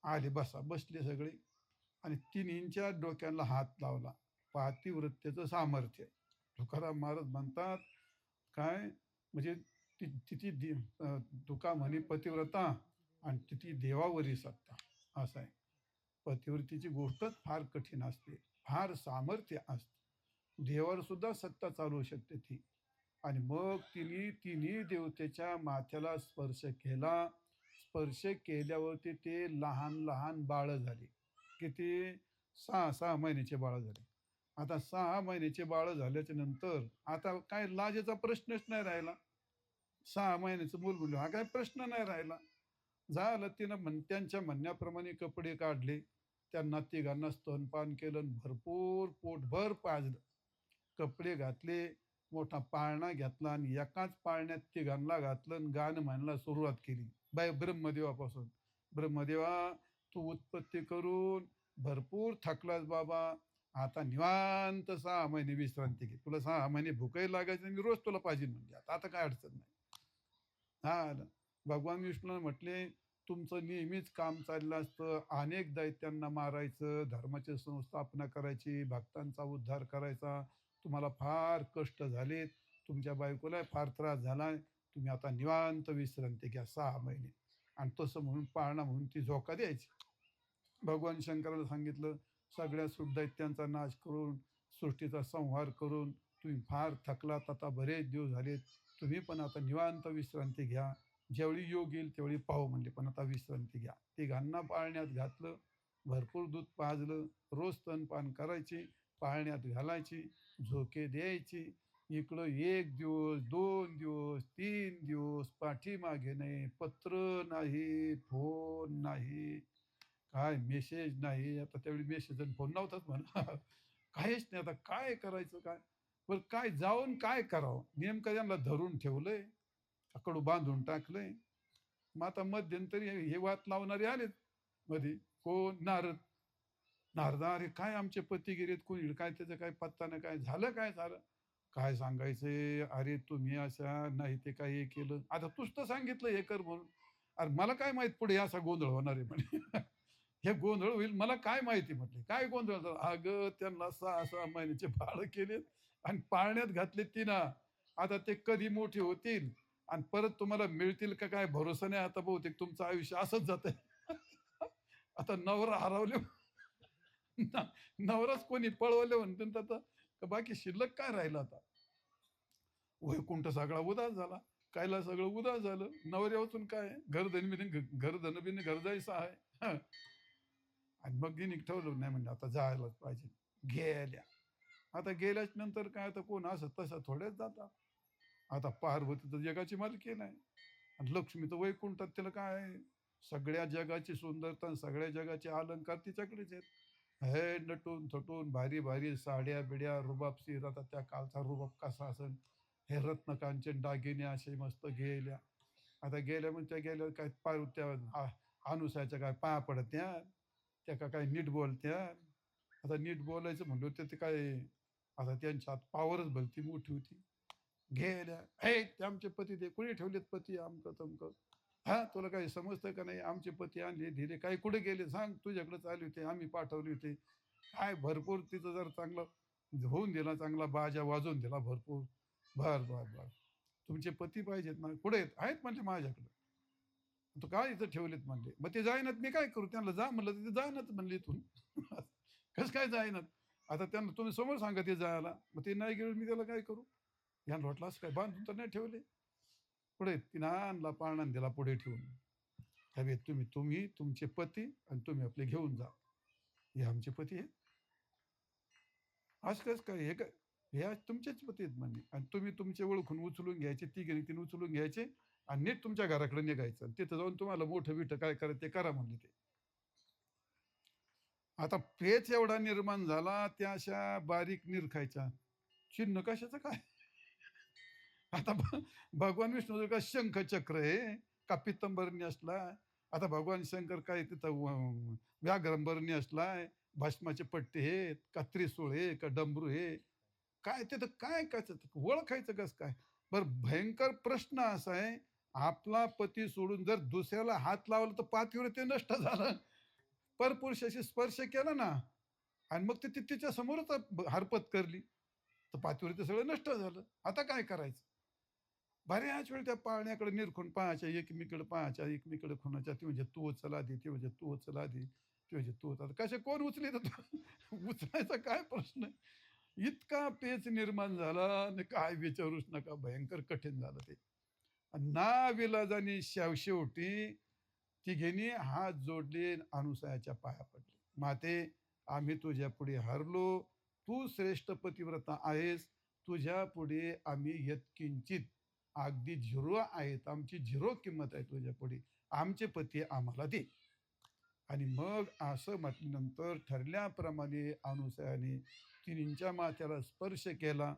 आले, बसा. बसले सगळे आणि तिन्हींच्या डोक्याला हात लावला. पातिव्रत्याचं सामर्थ्य. तुकाराम महाराज म्हणतात, काय म्हणजे तिची तुका म्हणे पतिव्रता आणि तिची देवावरी सत्ता, असं आहे. पतिव्रतेची गोष्टच फार कठीण असते, फार सामर्थ्य असतं. देवावर सुद्धा सत्ता चालवू शकते ती. आणि मग तिने तिन्ही देवतेच्या माथ्याला स्पर्श केला. स्पर्श केल्यावरती ते लहान लहान बाळ झाली. किती? 6 महिन्याचे बाळ झाले. आता 6 महिन्याचे बाळ झाल्याच्या नंतर आता काय लाजेचा प्रश्नच नाही राहिला. 6 महिन्याचं मूल म्हणलं, हा काय प्रश्न नाही राहिला. झालं, तिनं त्यांच्या म्हणण्याप्रमाणे कपडे काढले. त्यांना तिघांना स्तनपान केलं आणि भरपूर पोटभर पाजलं. कपडे घातले, मोठा पाळणा घेतला आणि एकाच पाळण्यात तिघांना घातलं आणि गाणं म्हणायला सुरुवात केली. ब्रह्मदेवापासून. "ब्रह्मदेवा, तू उत्पत्ती करून भरपूर थकलास बाबा. आता निवांत 6 महिने विश्रांती घे. तुला 6 महिने भूकही लागायची आणि रोज तुला पाहिजे म्हणजे आता काय अडचण नाही." हां. भगवान विष्णूने म्हटले, "तुमचं नेहमीच काम चाललं असतं. अनेक दैत्यांना मारायचं, धर्माची संस्थापना करायची, भक्तांचा उद्धार करायचा. तुम्हाला फार कष्ट झालेत. तुमच्या बायकोला फार त्रास झालाय. तुम्ही आता निवांत विश्रांती घ्या 6 महिने." आणि तसं म्हणून पाळणा म्हणून ती झोका द्यायची. भगवान शंकराला सांगितलं, "सगळ्या दैत्यांचा नाश करून, सृष्टीचा संहार करून तुम्ही फार थकलात. आता बरेच दिवस झालेत. तुम्ही पण आता निवांत विश्रांती घ्या. ज्यावेळी योग येईल त्यावेळी पाहू म्हणले, पण आता विश्रांती घ्या." तिघांना पाळण्यात घातलं. भरपूर दूध पाजलं. रोज स्तनपान करायचे. पाळण्यात घालायची. झोके द्यायची. इकडं 1 दिवस, 2 दिवस, 3 दिवस पाठीमागे नाही, पत्र नाही, फोन नाही. काय मेसेज नाही. आता त्यावेळी मेसेज आणि फोन नव्हताच म्हणा. काहीच नाही. आता काय करायचं काय? बरं काय जाऊन काय करावं? नेमकं त्यांना धरून ठेवलंय, कडू बांधून टाकलंय. मग आता मध्यंतरी हे वाद लावणारे आलेत मध्ये. कोण? नारद. नारदा, "अरे काय आमचे पती गेलेत, कोणी काय त्याचा काय पत्ता नाही, काय झालं, काय झालं?" काय सांगायचंय, "अरे तुम्ही अशा नाही ते काय हे केलं." आता तूच तर सांगितलं हे कर म्हणून. अरे मला काय माहित पुढे हे असा गोंधळ होणार आहे म्हणे. हे गोंधळ होईल मला काय माहिती म्हटले. काय गोंधळ झाला? अगं त्यांना 6-6 महिन्याचे बाळ केलेत आणि पाळण्यात घातले तिनं. आता ते कधी मोठे होतील आणि परत तुम्हाला मिळतील का काय भरोसा नाही. आता बहुतेक तुमचं आयुष्य असंच जातंय. आता नवरा हरवले नवराच कोणी पळवले म्हणतात आता, का बाकी शिल्लक काय राहिलं आता? वैकुंठ सगळा उदास झाला. कैलास सगळं उदास झालं. नवऱ्यावाचून काय घरधन बिन घर जायचं आहे. हं. आणि मग गिनीक ठेवलं नाही म्हणजे आता जायलाच पाहिजे. गेल्या. आता गेल्याच नंतर काय आता कोण असं तसं थोडेच जातात. आता पार्वती तर जगाची मालकी नाही. आणि लक्ष्मी तर वैकुंठात तिला काय आहे? सगळ्या जगाची सुंदरता आणि सगळ्या जगाचे अलंकार तिच्याकडेच आहेत. हे नटून-थटून भारी-भारी साड्या-बिड्या, रुबाबशीर आता त्या काळचा रुबाब कसा असेल, हे रत्नकांचन दागिने असे मस्त गेल्या. आता गेल्या म्हणजे त्या गेल्या काय पाय त्या अनुसयाच्या काय पाया पडत्या, त्या का काय नीट बोलत्या. आता नीट बोलायचं म्हणलं तर ते काय आता त्यांच्या हात पॉवरच भलती मोठी होती. गेल्या, "हे ते आमचे पती ते कुणी ठेवलेत पती अमकं-तमकं." "हां, तुला काही समजतंय का नाही? आमचे पती आणले, दिले. काही कुठे गेले सांग? तुझ्याकडेच आले होते. आम्ही पाठवले होते." काय भरपूर तिचं जर चांगलं होऊन दिला, चांगला बाजा वाजवून दिला भरपूर. "बरं. तुमचे पती पाहिजेत ना? कुठे आहेत?" "आहेत म्हणले माझ्याकडे." "तू काय इथं ठेवलेत?" म्हणले. "मग ते जाईनात मी काय करू?" त्यांना जा म्हणलं, तर ते जाईनात म्हणले इथून. कसं काय जाईनात? आता त्यांना तुम्ही समोर सांगा ते जायला. मग ते नाही गेले मी त्याला काय करू? ह्यांना वाटलं असं काय बांधून तर नाही ठेवले. पुढे तिनं आणला पाळणा आणि दिला पुढे ठेवून. "हवे तुम्ही तुम्ही, तुमचे पती आणि तुम्ही आपले घेऊन जा." "हे आमचे पती आहेत." "असं कसं काय? हे काय?" "हे आज तुमचेच पती आहेत म्हणे आणि तुम्ही तुमचे ओळखून उचलून घ्यायचे, तिघीने तीन उचलून घ्यायचे आणि नीट तुमच्या घराकडे निघायचं आणि तिथं जाऊन तुम्हाला मोठं-बिठं काय करायचं ते करा म्हणले ते." आता पेच एवढा निर्माण झाला, त्या अशा बारीक निरखायच्या. चिन्ह कशाचं काय? आता भगवान विष्णूचं काय शंखचक्र आहे, का पित्तंबर नेसला. आता भगवान शंकर काय तिथं व्याघ्रंबर नेसलाय, भस्माचे पट्टे आहेत, का त्रिशूळ आहे, का डमरू आहे. काय तिथं काय कसं ओळखायचं कसं काय? बरं भयंकर प्रश्न असा आहे, आपला पती सोडून जर दुसऱ्याला हात लावला तर पातिव्रत्य नष्ट झालं. परपुरुषाशी स्पर्श केला ना आणि मग ते तिच्या समोरच हरकत करली, तर पातिव्रत्य सगळं नष्ट झालं. आता काय करायचं? बऱ्याच वेळ त्या पाळण्याकडे निरखून पाहायच्या, एकमेकीकडे पाहायच्या, एकमेकीकडे खुणाच्या. ती म्हणजे तू उचल आधी, ती म्हणजे तू उचल आधी, ती म्हणजे तू उचल. कसे कोण उचलीत होतं? उचलायचा काय प्रश्न? इतका पेच निर्माण झाला आणि काय विचारूच नका. भयंकर कठीण झालं ते. आणि नाविलाजाने शेवटी तिघींनी हात जोडले, अनुसयाच्या पाया पडले. "माते, आम्ही तुझ्या पुढे हरलो. तू श्रेष्ठ पतिव्रता आहेस. तुझ्या पुढे आम्ही यत्किंचित अगदी झिरो आहेत. आमची झिरो किंमत आहे तुझ्या पुढे. आमचे पती आम्हाला दे." आणि मग असं म्हटल्यानंतर ठरल्याप्रमाणे अनुसयाने तिन्हींच्या माथ्याला स्पर्श केला.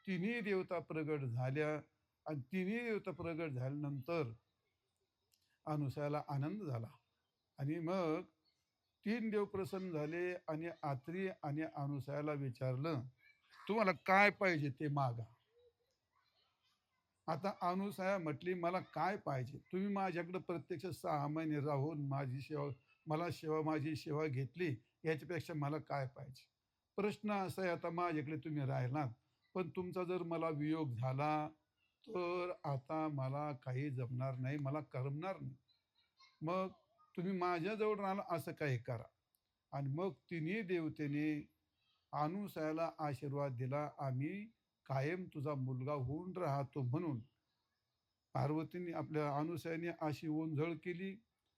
तिन्ही देवता प्रगट झाल्या आणि तिन्ही देवता प्रगट झाल्यानंतर अनुसयाला आनंद झाला. आणि मग 3 देव प्रसन्न झाले आणि आत्री आणि अनुसयाला विचारलं, "तुम्हाला काय पाहिजे ते मागा." आता अनुसया म्हटली, "मला काय पाहिजे? तुम्ही माझ्याकडे प्रत्यक्ष 6 महिने राहून माझी सेवा माझी सेवा घेतली, याच्यापेक्षा मला काय पाहिजे?" प्रश्न असा आहे, आता माझ्याकडे तुम्ही राहिलात, पण तुमचा जर मला वियोग झाला, तर आता मला काही जमणार नाही, मला करमणार नाही. मग तुम्ही माझ्याजवळ राहाल असं काही करा. आणि मग तिन्ही देवतेने अनुसयाला आशीर्वाद दिला, "आम्ही कायम तुझा मुलगा होऊन राहतो." म्हणून पार्वतीने आपल्या अनुसयाने अशी ओंजळ केली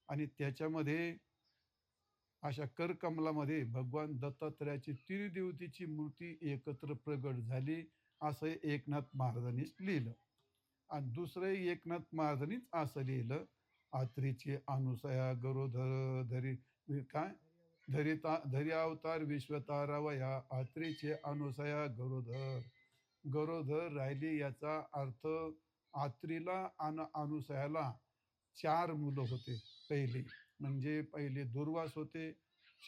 आणि त्याच्यामध्ये अशा करकमलामध्ये भगवान दत्तात्रयाची त्रिदेवतेची मूर्ती एकत्र प्रगट झाली, असं एकनाथ महाराजांनीच लिहिलं. आणि दुसरं एकनाथ महाराजांनीच असं लिहिलं, "आत्रीची अनुसया गरोधर धरी काय धरी अवतार विश्वतारावया आत्रीचे अनुसया गरोधर." गरोदर राहिली याचा अर्थ आत्रीला आणि अनुसयाला 4 मुलं होते पहिले. म्हणजे पहिले दुर्वास होते,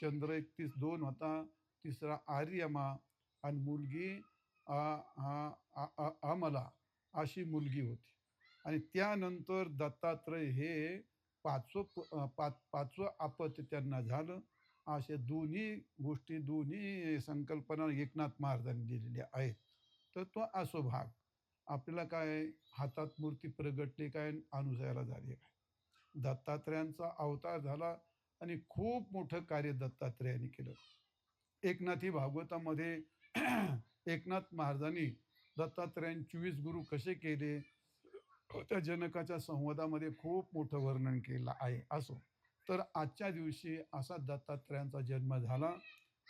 चंद्र 31 होता, तिसरा आर्यमा आणि मुलगी अ, अ, अ, अ, अमला अशी मुलगी होती. आणि त्यानंतर दत्तात्रय हे पाचवं अपत्य त्यांना झालं. अशा दोन्ही गोष्टी, दोन्ही संकल्पना एकनाथ महाराजांनी दिलेल्या आहेत. तर तो असो भाग. आपल्याला काय हातात मूर्ती प्रगटली काय आणि अनुसयाला झाली काय. दत्तात्रयांचा अवतार झाला आणि खूप मोठं कार्य दत्तात्रयाने केलं. एकनाथी भागवतामध्ये एकनाथ महाराजांनी दत्तात्रयांचे 24 गुरु कसे केले, त्या जनकाच्या संवादामध्ये खूप मोठं वर्णन केलं आहे. असो, तर आजच्या दिवशी असा दत्तात्रयांचा जन्म झाला.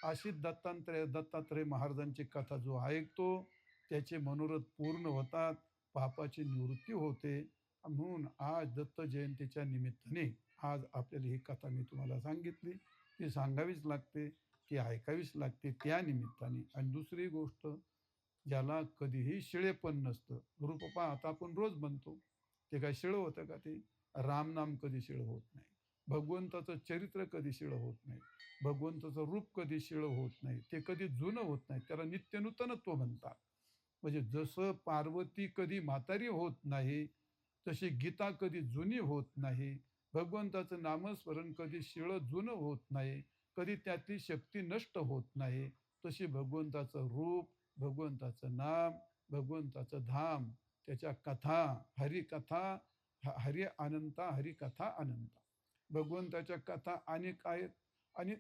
अशी दत्तात्रय महाराजांची कथा जो ऐकतो त्याचे मनोरथ पूर्ण होतात, पापाची निवृत्ती होते. म्हणून आज दत्त जयंतीच्या निमित्ताने आज आपल्याला ही कथा मी तुम्हाला सांगितली. ती सांगावीच लागते, ती ऐकावीच लागते त्या निमित्ताने. आणि दुसरी गोष्ट, ज्याला कधीही शिळेपण नसतं. गुरुपप्पा आता आपण रोज म्हणतो, ते काय शिळं होतं का ते? रामनाम कधी शिळं होत नाही. भगवंताचं चरित्र कधी शिळं होत नाही. भगवंताचं रूप कधी शिळं होत नाही. ते कधी जुनं होत नाही. त्याला नित्यनूतनत्व म्हणतात. म्हणजे जसं पार्वती कधी म्हातारी होत नाही, तशी गीता कधी जुनी होत नाही. भगवंताचं नामस्मरण कधी शिळं जुनं होत नाही. कधी त्यातली शक्ती नष्ट होत नाही. तशी भगवंताचं रूप, भगवंताचं नाम, भगवंताचं धाम, त्याच्या कथा, हरिकथा, हरी अनंता, हरिकथा अनंता. भगवंताच्या कथा अनेक आहेत आणि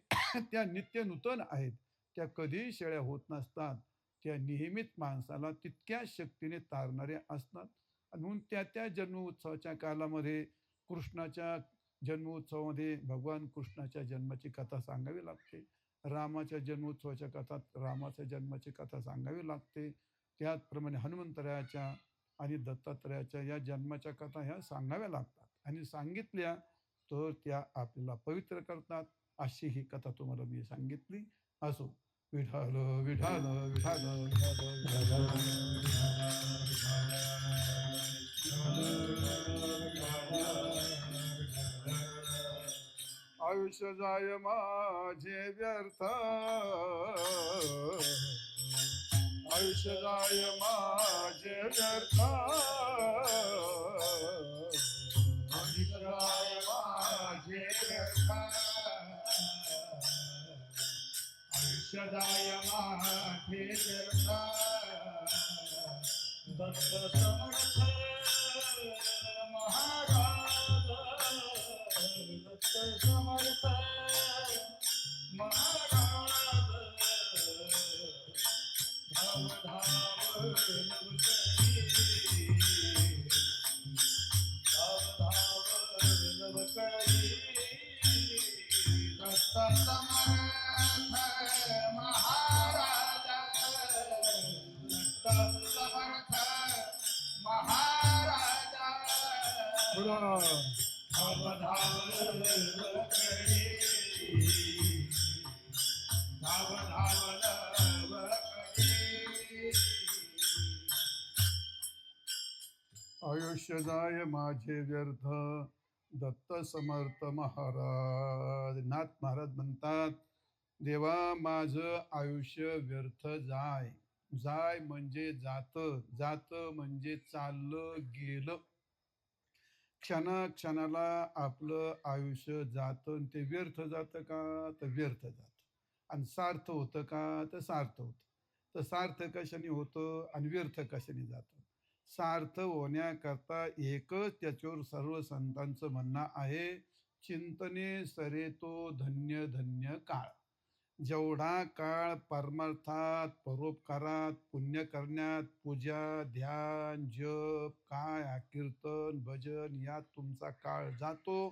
त्या नित्य नूतन आहेत. त्या कधीही शेळ्या होत नसतात. त्या नियमित माणसाला तितक्या शक्तीने तारणाऱ्या असतात. आणि म्हणून त्या त्या जन्मोत्सवाच्या कालामध्ये कृष्णाच्या जन्मोत्सवामध्ये भगवान कृष्णाच्या जन्माची कथा सांगावी लागते. रामाच्या जन्मोत्सवाच्या कथात रामाच्या जन्माची कथा सांगावी लागते. त्याचप्रमाणे हनुमंतरायाच्या आणि दत्तात्रयाच्या या जन्माच्या कथा ह्या सांगाव्या लागतात. आणि सांगितल्या तर त्या आपल्याला पवित्र करतात. अशी ही कथा तुम्हाला मी सांगितली. असो, विठाल विठाल विठाल विठाल आयुष्य जाय माझे व्यर्थ, आयुष्य जाय माझे व्यर्थ, आयुष्य जाय माझे व्यर्थ, आयुष्य जाय माझे व्यर्थ. दत्त समर्थ महाराज, दत्त समर्थ महाराज, धाम धाम नवकरी, धाम धाम नवकरी. दत्त समर्थ महाराज, दत्त समर्थ महाराज, धाम धाम नवकरी, धाम धाम नवकरी. आयुष्य जाय माझे व्यर्थ, दत्त समर्थ महाराज. नाथ महाराज म्हणतात, देवा माझं आयुष्य व्यर्थ जाय. जाय म्हणजे जात, जात म्हणजे चाललं गेलं. क्षणाक्षणाला आपलं आयुष्य जातं आणि ते व्यर्थ जातं का? तर व्यर्थ जातं. आणि सार्थ होतं का? तर सार्थ होतं. तर सार्थ कशाने होतं आणि व्यर्थ कशाने जातं? सार्थ होण्याकरता एकच त्याच्यावर सर्व संतांचं म्हणणं आहे, चिंतने सरे तो धन्य धन्य काळ. जेवढा काळ परमार्थात, परोपकारात, पुण्य करण्यात, पूजा, ध्यान, जप, काय कीर्तन, भजन यात तुमचा काळ जातो,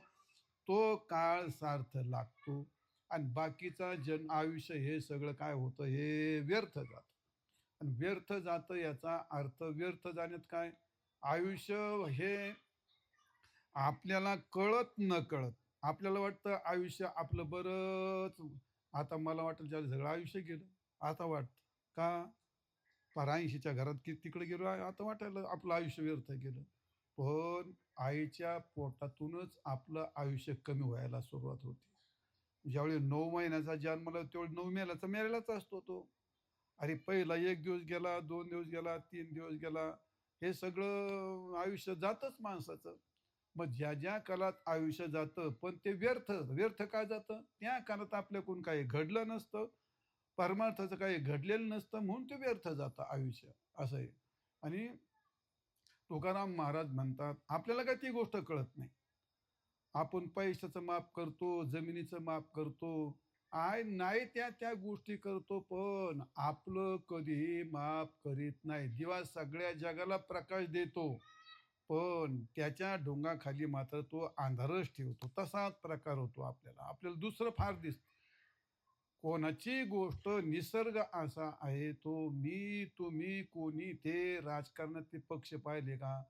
तो काळ सार्थ लागतो. आणि बाकीचा आयुष्य हे सगळं काय होतं, हे व्यर्थ जातं. आणि व्यर्थ जातं याचा अर्थ, व्यर्थ जाण्यात काय, आयुष्य हे आपल्याला कळत न कळत, आपल्याला वाटतं आयुष्य आपलं बरंच, आता मला वाटलं ज्याला सगळं आयुष्य गेलं, आता वाटतं का 85च्या घरात की तिकडे गेलो आहे, आता वाटायला आपलं आयुष्य व्यर्थ गेलं. पण आईच्या पोटातूनच आपलं आयुष्य कमी व्हायला सुरुवात होते. ज्यावेळी 9 महिन्याचा जन्मला तेवढी 9 महिन्याचा मेलेलाच असतो तो. अरे पहिला 1 दिवस गेला, 2 दिवस गेला, 3 दिवस गेला. हे सगळं आयुष्य जातंच माणसाचं. मग ज्या काळात आयुष्य जातं, पण ते व्यर्थ. व्यर्थ का जातं? त्या काळात आपल्याकडून काही घडलं नसतं. परमार्थाचं काही घडलेलं नसतं म्हणून ते व्यर्थ जातं आयुष्य, असं आहे. आणि तुकाराम महाराज म्हणतात, आपल्याला काय ती गोष्ट कळत नाही. आपण पैशाचं माप करतो, जमिनीचं माप करतो. नाही त्या त्या गोष्टी करतो, पण आपलं कधीही माफ करीत नाही. दिवा सगळ्या जगाला प्रकाश देतो, पण त्याच्या डोंगाखाली मात्र तो अंधारच ठेवतो. तसाच प्रकार होतो आपल्याला. आपल्याला दुसरं फार दिसतं. कोणाची गोष्ट निसर्ग असा आहे, तो मी, तुम्ही, कोणी ते राजकारणातले पक्ष पाहिले का?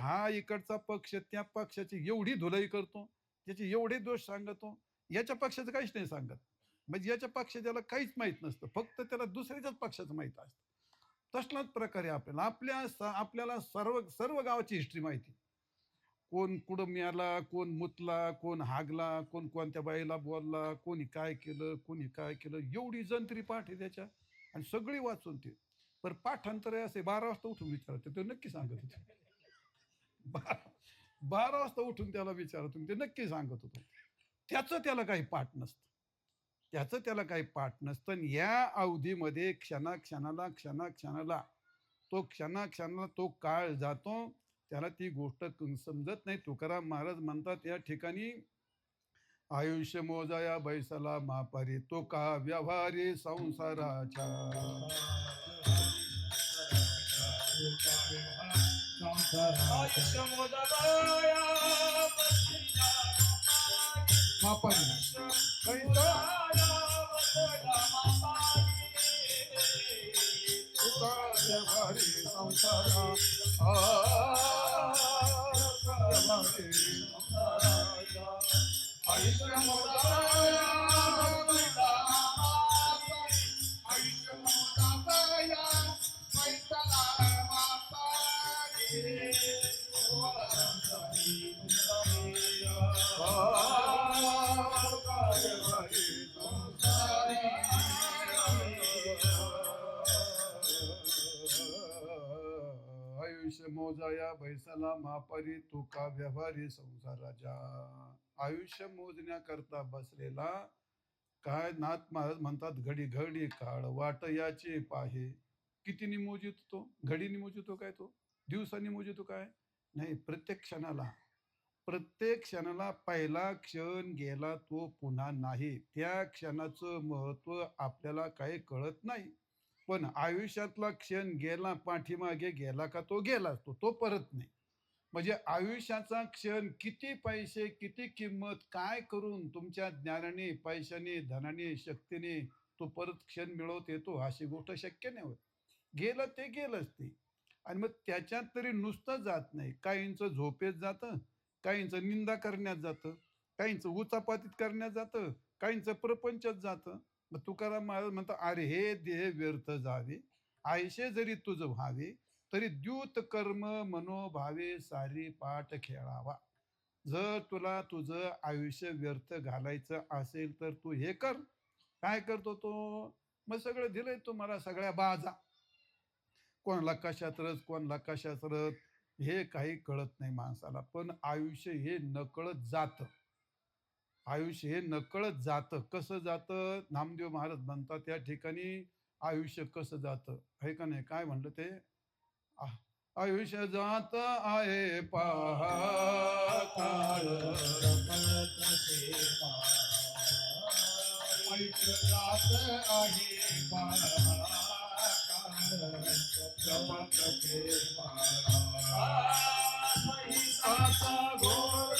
हा इकडचा पक्ष त्या पक्षाची एवढी धुलाई करतो, त्याचे एवढे दोष सांगतो, याच्या पक्षाचं काहीच नाही सांगत. म्हणजे याच्या पक्ष त्याला काहीच माहीत नसतं. फक्त त्याला दुसऱ्याच्याच पक्षाचं माहीत असतं. तसलाच प्रकारे आपल्याला आपल्याला सर्व सर्व गावाची हिस्ट्री माहिती. कोण कुठं मेला, कोण मुतला, कोण हागला, कोण कोणत्या बाईला बोलला, कोणी काय केलं, कोणी काय केलं. एवढी जंत्री पाठ आहे त्याच्या आणि सगळी वाचून ते. पण पाठांतर आहे असे 12 वाजता उठून विचारते. तो नक्की सांगत होते. 12 वाजता उठून त्याला विचारत होते. ते नक्की सांगत होतो. त्याचं त्याला काही पाठ नसतं. त्याचं त्याला काही पाठ नसतं आणि या अवधीमध्ये क्षणाक्षणाला, क्षणाक्षणाला क्षणाक्षणाला तो काळ जातो. त्याला ती गोष्ट समजत नाही. तुकाराम महाराज म्हणतात या ठिकाणी, आयुष्य मोजाया बैसला मापारी, तो का व्यवहारी संसाराच्या. आयुष्य मोजाया मापारी तुका व्यवहारी संसारा व्यवहारी संसाराच्या. आयुष्य मोजाया आयुष्य मोजाया बैसाला मापारी, तुका व्यवहारी संसाराच्या. आयुष्य मोजण्याकरता बसलेला काय नाथ महाराज म्हणतात, घडी घडी काळ वाट याचे पाहे. कितीनी मोजितो तो? घडीनी मोजितो काय तो? दिवसांनी मोजितो काय? नाही, प्रत्येक क्षणाला. प्रत्येक क्षणाला पहिला क्षण गेला तो पुन्हा नाही. त्या क्षणाचं महत्व आपल्याला काही कळत नाही. पण आयुष्यातला क्षण गेला, पाठीमागे गेला का तो गेलाच, तो परत नाही. म्हणजे आयुष्याचा क्षण किती पैसे, किती किंमत, काय करून तुमच्या ज्ञानाने, पैशाने, धनाने, शक्तीने तो परत क्षण मिळवता येतो, अशी गोष्ट शक्य नाही होत. गेलं ते गेलंच ते. आणि मग त्याच्यात तरी नुसतं जात नाही. काहींचं झोपेत जातं, काहींचं निंदा करण्यात जातं, काहींचं उचापातीत करण्यात जातं, काहींचं प्रपंचात जातं. मग तुकाराम महाराज म्हणतात, अरे हे देह व्यर्थ जावे, आयशे जरी तुझं व्हावे, तरी द्यूत कर्म मनोभावे सारी पाठ खेळावा. जर तुला तुझं आयुष्य व्यर्थ घालायचं असेल तर तू हे कर. काय करतो तो? मग सगळं दिलंय तुम्हाला, सगळ्या बाजा. कोणाला कशात रस, कोणाला कशात रस, हे काही कळत नाही माणसाला. पण आयुष्य हे नकळत जातं. आयुष्य हे नकळत जातं. कसं जातं? नामदेव महाराज म्हणतात त्या ठिकाणी, आयुष्य कसं जातं आहे का नाही? काय म्हणलं ते? आ- आयुष्य जात आहे पहा काळ. आयुष्य जात आहे आता घोर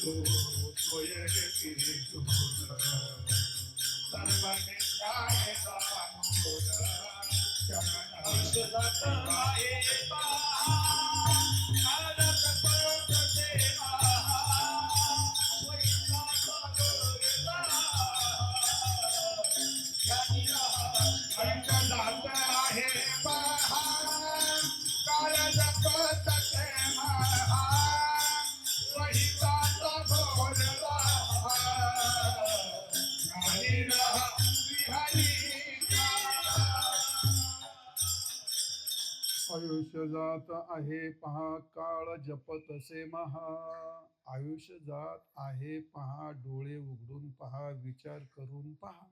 तू सोय घेती तू सर्वांनी काय जाणून औषधात आहे पहा, काळजात पळते महा, वैताग गोरला, ज्ञानी राहा. औषधात आहे पहा, काळ जपत महा, वहितात घोरला, ज्ञानी रहा विहरीचा. आयुष्य जात आहे पहा काळ जपतसे महा. आयुष्य जात आहे पहा, डोळे उघडून पहा, विचार करून पहा.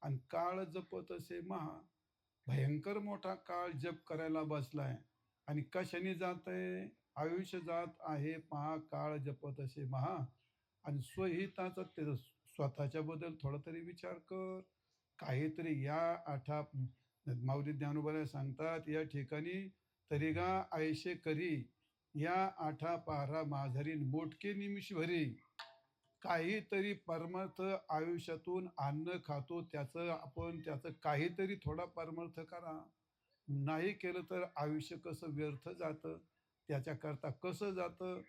आणि काळ जपतसे महा, भयंकर मोठा काळ जप करायला बसलाय. आणि कशाने जात आहे? आयुष्य जात आहे पहा काळ जपतसे महा. आणि स्वहिताचा ते स्वतःच्या बद्दल थोडा तरी विचार कर. काहीतरी या आठा माऊली ज्ञानोबा सांगतात या ठिकाणी, तरी गा आयशे करी या आठा पारा माझरी मोठके निमिष भरी. काहीतरी परमार्थ आयुष्यातून अन्न खातो त्याचं काहीतरी थोडा परमार्थ करा. नाही केलं तर आयुष्य कसं व्यर्थ जातं, त्याच्याकरता कसं जातं,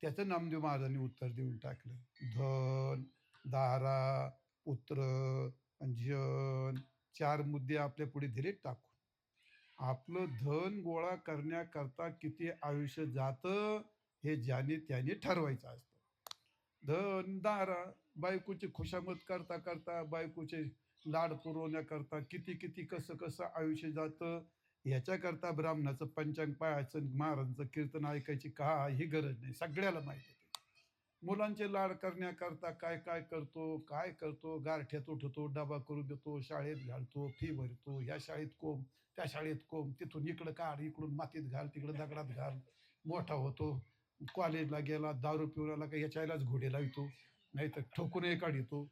त्याचं नामदेव महाराजांनी उत्तर देऊन टाकलं. धन, दारा, पुत्र आणि जन, चार मुद्दे आपल्या पुढे दिले टाकून. आपलं धन गोळा करण्याकरता किती आयुष्य जातं हे ज्याने त्याने ठरवायचं असतं. धन दारा, बायकोची खुशामत करता करता, बायकोचे लाड पुरवण्याकरता किती किती कसं कसं आयुष्य जातं. याच्याकरता ब्राह्मणाचं पंचांग पाहायचं, महाराजांचं कीर्तन ऐकायची काही गरज नाही, सगळ्याला माहिती आहे. मुलांचे लाड करण्याकरता काय काय करतो, गारठ्यात उठतो, डबा करून देतो, शाळेत घालतो, फी भरतो, या शाळेत कोंब, त्या शाळेत कोंब, तिथून इकडं काढ, इकडून मातीत घाल, तिकडं दगडात घाल, मोठा होतो. कॉलेजला गेला, दारू पिऊन आला का याच्यालाच घोडे लावतो, नाही तर ठोकूनही काढितो.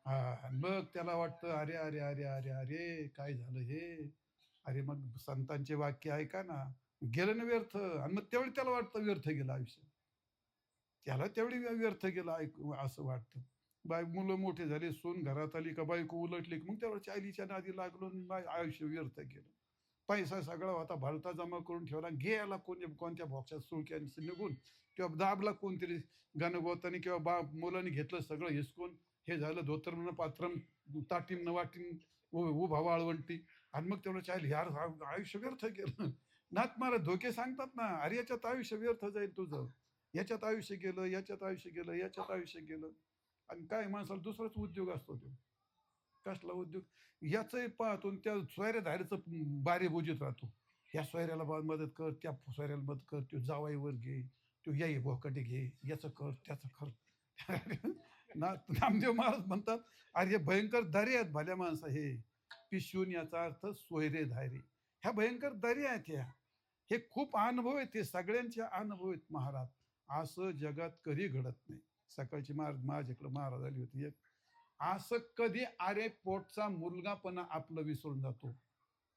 हा, मग त्याला वाटतं अरे अरे अरे अरे अरे काय झालं हे. अरे मग संतांचे वाक्य ऐका ना, गेलं ना व्यर्थ. आणि मग तेवढी त्याला वाटतं व्यर्थ गेलं आयुष्य, त्याला तेवढी व्यर्थ गेला असं वाटतं. मुलं मोठे झाले, सून घरात आली का बायको उलटली की मग त्याला चायलीच्या नादी लागलो आणि आयुष्य व्यर्थ गेलं. पैसा सगळा होता भलता जमा करून ठेवला, घ्यायला कोणत्या भोक्षात सुळक्याने निघून, किंवा दाबला कोणतरी गणगोताने, किंवा मुलांनी घेतलं सगळं हिसकून. हे झालं धोतरमन पात्रम, ताटीम न वाटीम, उभा वाळवंटी. आणि मग तेवढं चालेल यार आयुष्य व्यर्थ गेलं. नाथ महाराज धोके सांगतात ना, अरे याच्यात आयुष्य व्यर्थ जाईल तुझं, याच्यात आयुष्य गेलं, याच्यात आयुष्य गेलं, याच्यात आयुष्य गेलं. आणि काय माणसाला दुसराच उद्योग असतो तो. कसला उद्योग? याचंही पाहतो आणि त्या सोयऱ्या धाऱ्याचं बारे बोजीत राहतो. या सोयऱ्याला मदत कर, त्या सोयऱ्याला मदत कर, तो जावाईवर घे, तो याई भोकाटे घे, याचं कर त्याचं कर. नामदेव महाराज म्हणतात अरे हे भयंकर दरे आहेत भल्या माणसं हे. पिशून याचा अर्थ सोयरे धारे, ह्या भयंकर दरे आहेत ह्या. हे खूप अनुभव आहेत, हे सगळ्यांचे अनुभव आहेत महाराज. असं जगात कधी घडत नाही. सकाळची माझ्याकडे महाराज आली होती एक. असं कधी अरे पोटचा मुलगा पण आपलं विसरून जातो.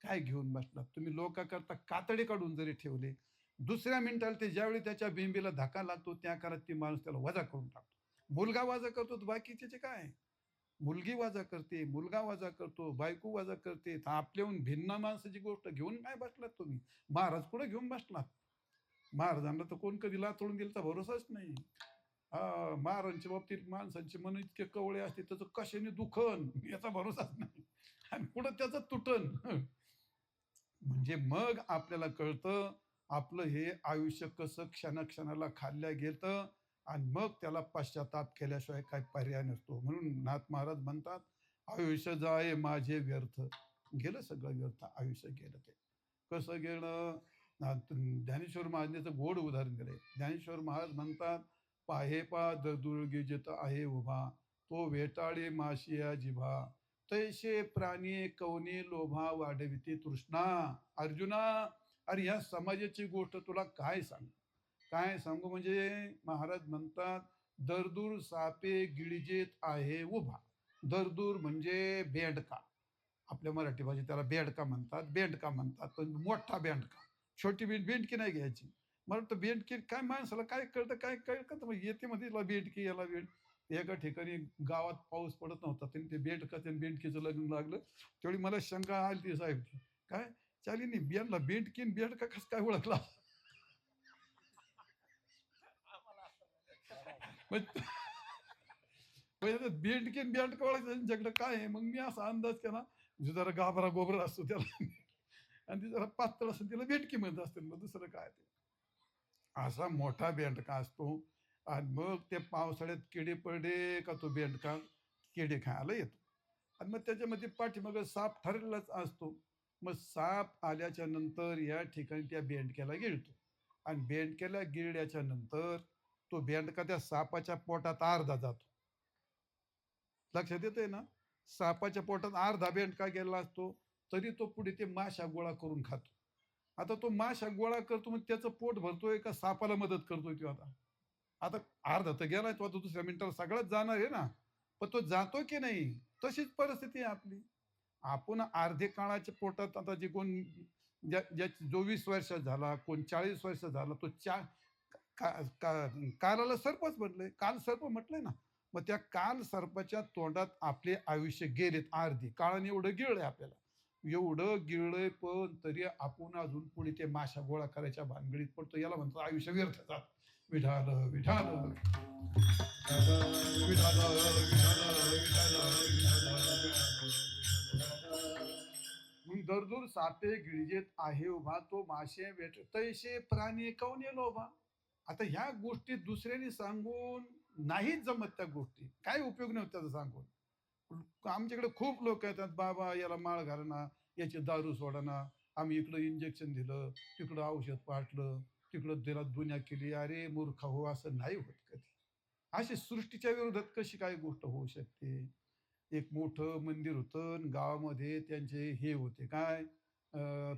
काय घेऊन बसलात तुम्ही, लोकांकरता कातडे काढून जरी ठेवले, दुसऱ्या मिनिटाला ते ज्यावेळी त्याच्या बिंबीला धक्का लागतो त्या काळात ती माणूस त्याला वजा करून टाकतो. मुलगा वजा करतो तर बाकीचे काय, मुलगी वजा करते, मुलगा वजा करतो, बायको वजा करते. तर आपल्याहून भिन्न माणसाची गोष्ट घेऊन काय बसलात तुम्ही? महाराज पुढे घेऊन बसलात. महाराजांना तर कोण कधी लाथोडून दिलचा भरोसाच नाही. महाराजांच्या बाबतीत माणसांची मन इतके कवळे असते, त्याचं कशाने दुखन याचा भरोसाच नाही, आणि पुढं त्याचं तुटन. म्हणजे मग आपल्याला कळतं आपलं हे आयुष्य कसं क्षणाक्षणाला खाल्ल्या गेलं. आणि मग त्याला पश्चाताप केल्याशिवाय काही पर्याय नसतो. म्हणून नाथ महाराज म्हणतात आयुष्य जाय माझे व्यर्थ. गेलं सगळं व्यर्थ आयुष्य गेलं. ते कसं गेलं? ज्ञानेश्वर महाराजांचं गोड उदाहरण दिलंय. ज्ञानेश्वर महाराज म्हणतात पाहे पा दुर्गे जित आहे उभा, तो वेटाळे माशिया जिभा, तैसे प्राणी कवने लोभा वाढविते तृष्णा. अर्जुना, अरे ह्या समाजाची गोष्ट तुला काय सांगू म्हणजे महाराज म्हणतात दरदूर सापे गिळजेत आहे उभा. दरदूर म्हणजे बेंडका, आपल्या मराठी भाषेत त्याला बेंडका म्हणतात, पण मोठा बेंडका. छोटी बेंडकी नाही घ्यायची, मला वाटतं बेंडकी काय माणसाला काय कळतं काय कळतं मग येते मध्ये याला बेंडकी याला बेंड एका ठिकाणी गावात पाऊस पडत नव्हता त्यांनी ते बेंडकीचं लग्न लागलं त्यावेळी मला शंका आली ती साहेब काय चालीनी बियांना बेंडकी बेंड का कसं काय ओळखला मग बेंडकी बेंड का ओळखायचं त्यांच्याकडे काय आहे मग मी असा अंदाज केला जो जरा गाभरा गोबरा असतो त्याला आणि ती जरा पातळ असतो तिला बेंडकी म्हणत असते मग दुसरं काय ते असा मोठा बेंडका असतो आणि मग ते पावसाळ्यात किडे पडले का तो बेंडका किडे खायला येतो आणि मग त्याच्यामध्ये पाठीमागं साप ठरलेलाच असतो मग साप आल्याच्या नंतर या ठिकाणी त्या बेंडक्याला गिळतो आणि बेंडक्याला गिळल्याच्या नंतर तो बेंडका त्या सापाच्या पोटात अर्धा जातो लक्षात येतंय ना सापाच्या पोटात अर्धा बेंडका गेला असतो तरी तो पुढे ते माशा गोळा करून खातो आता तो माशा गोळा करतो मग त्याचं पोट भरतोय का सापाला मदत करतोय तो आता आता अर्धा तर गेलाय तो आता दुसऱ्या मिनिटाला सगळंच जाणार आहे ना पण तो जातो की नाही तशीच परिस्थिती आहे आपली आपण अर्धे काळाच्या पोटात आता जे कोण ज्या 24 वर्ष झाला कोण 40 वर्ष झाला तो कालाला सर्पच म्हटलंय काल सर्प म्हटलंय ना मग त्या काल सर्पाच्या तोंडात आपले आयुष्य गेलेत अर्धी काळाने एवढं गिळलंय आपल्याला एवढं गिळलंय पण तरी आपण अजून पुढे ते माशा गोळा करायच्या भानगडीत पडतो याला म्हणतो आयुष्य व्यर्थ जात विठाल विठाल विठाल मग दरदूर सापे गिळजेत आहे उभा तो माशे वेट तैसे प्राणी काऊन येलो उभा आता ह्या गोष्टी दुसऱ्याने सांगून नाहीच जमत त्या गोष्टी काय उपयोग नाही होत त्याचा सांगून आमच्याकडे खूप लोक येतात बाबा याला माळ घालना याची दारू सोडना आम्ही इकडं इंजेक्शन दिलं तिकडं औषध पाटलं तिकडं त्याला दुनिया केली अरे मूर्ख हो असं नाही होत कधी अशी सृष्टीच्या विरोधात कशी काय गोष्ट होऊ शकते एक मोठं मंदिर होतं आणि गावामध्ये त्यांचे हे होते काय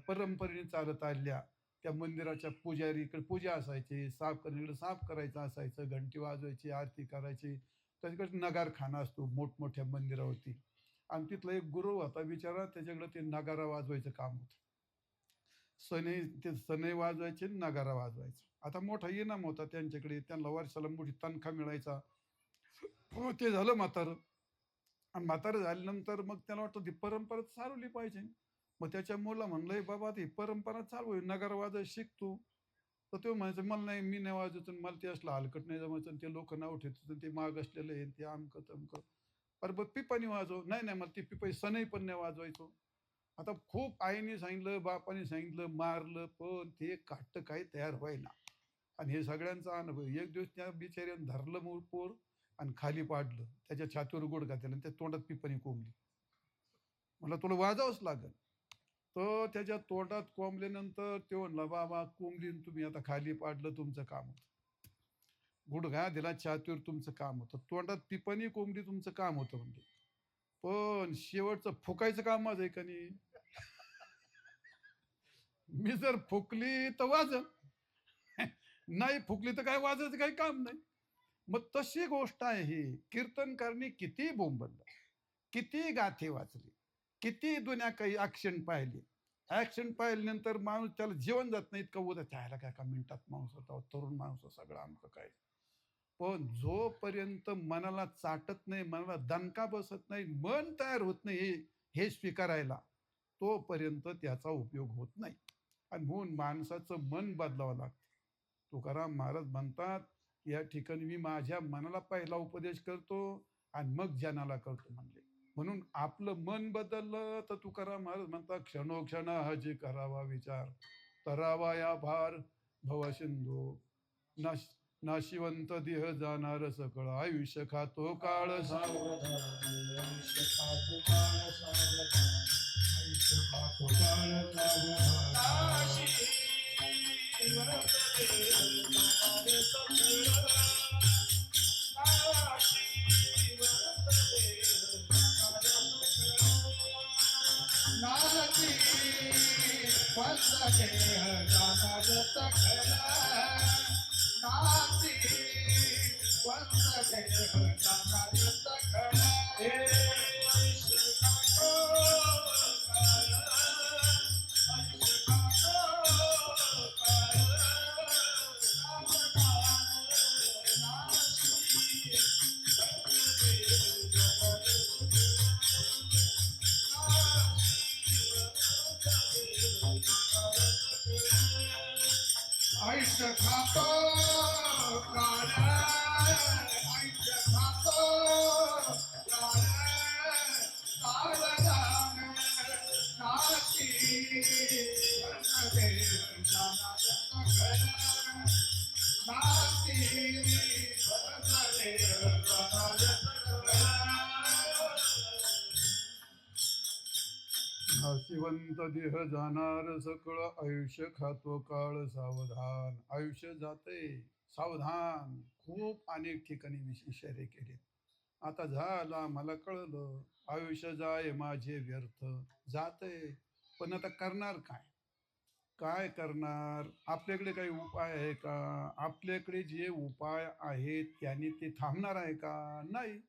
परंपरेने चालत आल्या त्या मंदिराच्या पुजारीकडे पूजा असायची साफ करण्याकडे साफ करायचं असायचं घंटी वाजवायची आरती करायची त्याच्याकडे नगारखाना असतो मोठमोठ्या मंदिरावरती आणि तिथला एक गुरु होता बिचारा त्याच्याकडे ते नगारा वाजवायचं काम होतं सने वाजवायचे नगारा वाजवायचा आता मोठा इनाम होता त्यांच्याकडे त्यांना वर्षाला मोठी तनखा मिळायचा हो ते झालं म्हातारं आणि म्हातारं झाल्यानंतर मग त्याला वाटतं ती परंपरा चालवली पाहिजे मग त्याच्या मुला म्हणलंय बाबा ती परंपरा चालू आहे नगारा वाजवायला शिकतो तर तो म्हणायचं मला नाही मी नाही वाजवतो मला ते असलं हलकट नाही जमायचं ते लोक नाव ठेवतात ते माग असलेलं आहे ते आमकं तमकं अरे बघ पिपानी वाजव नाही नाही मला ती पिपाई सनई पण नाही वाजवायचो आता खूप आईने सांगितलं बापाने सांगितलं मारलं पण ते काट काही तयार व्हायना आणि हे सगळ्यांचा अनुभव एक दिवस त्या बिचाऱ्यानं धरलं मूळ पोर आणि खाली पाडलं त्याच्या छातीवर गोड घातलं आणि त्या तोंडात पिपाणी कोंबली मला तुला वाजावंच लागल तर त्याच्या तोंडात कोंबल्यानंतर ते म्हणला बाबा कोंबलीन तुम्ही आता खाली पाडलं तुमचं काम होतं गुडघा दिला छातीवर तुमचं काम होतं तोंडात पिपाणी कोंबली तुमचं काम होतं म्हणजे पण शेवटचं फुकायचं काम माझं आहे का नाही मी जर फुकली तर वाजल नाही फुकली तर काय वाजायचं काही काम नाही मग तशी गोष्ट आहे ही कीर्तनकारणी किती बोंबललं किती गाथे वाचली किती दुनिया काही ऍक्शन पाहिली ऍक्शन पाहिल्यानंतर माणूस त्याला जेवण जात नाही इतकं उद्या त्याला काय का मिनिटात माणूस होता तरुण माणूस सगळं आमचं काय पण जोपर्यंत मनाला चाटत नाही मनाला दणका बसत नाही मन तयार होत नाही हे स्वीकारायला तोपर्यंत त्याचा उपयोग होत नाही आणि म्हणून माणसाचं मन बदलावं लागतं तुकाराम महाराज म्हणतात या ठिकाणी मी माझ्या मनाला पहिला उपदेश करतो आणि मग जनाला करतो म्हणले म्हणून आपलं मन बदललं तर तुकाराम महाराज म्हणतात क्षणोक्षण हजी करावा विचार तरावा या भार भवसिंधू नाशिवंत देह जाणार सकळ आयुष्य खातो काळ नाची पंच देह जाणार सकळ नाची पंच देह जाणार सकळ नाशिवंत देह जाणार सकळ आयुष्य खातो काळ सावधान. आयुष्य जाते सावधान. खूप अनेक ठिकाणी इशारे केले. आता झाला मला कळलं आयुष्य जाय माझे व्यर्थ. जाते पण आता करणार काय? काय करणार? आपल्याकडे काही उपाय आहे का? आपल्याकडे जे उपाय आहेत त्याने ते थांबणार आहे का? नाही.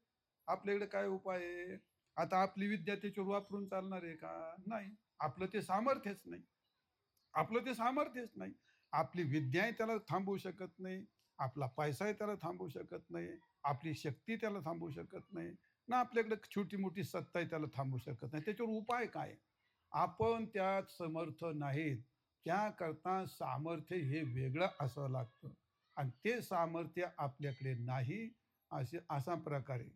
आपल्याकडे काय उपाय आहे? आता आपली विद्या त्याच्यावर वापरून चालणार आहे का? नाही. आपलं ते सामर्थ्यच नाही. आपलं ते सामर्थ्यच नाही. आपली विद्याही त्याला थांबवू शकत नाही. आपला पैसाही त्याला थांबवू शकत नाही. आपली शक्ती त्याला थांबवू शकत नाही. ना आपल्याकडे छोटी-मोठी सत्ताही त्याला थांबवू शकत नाही. त्याच्यावर उपाय काय? आपण त्यात समर्थ नाहीत. त्याकरता सामर्थ्य हे वेगळं असावं लागतं आणि ते सामर्थ्य आपल्याकडे नाही. अशा प्रकारे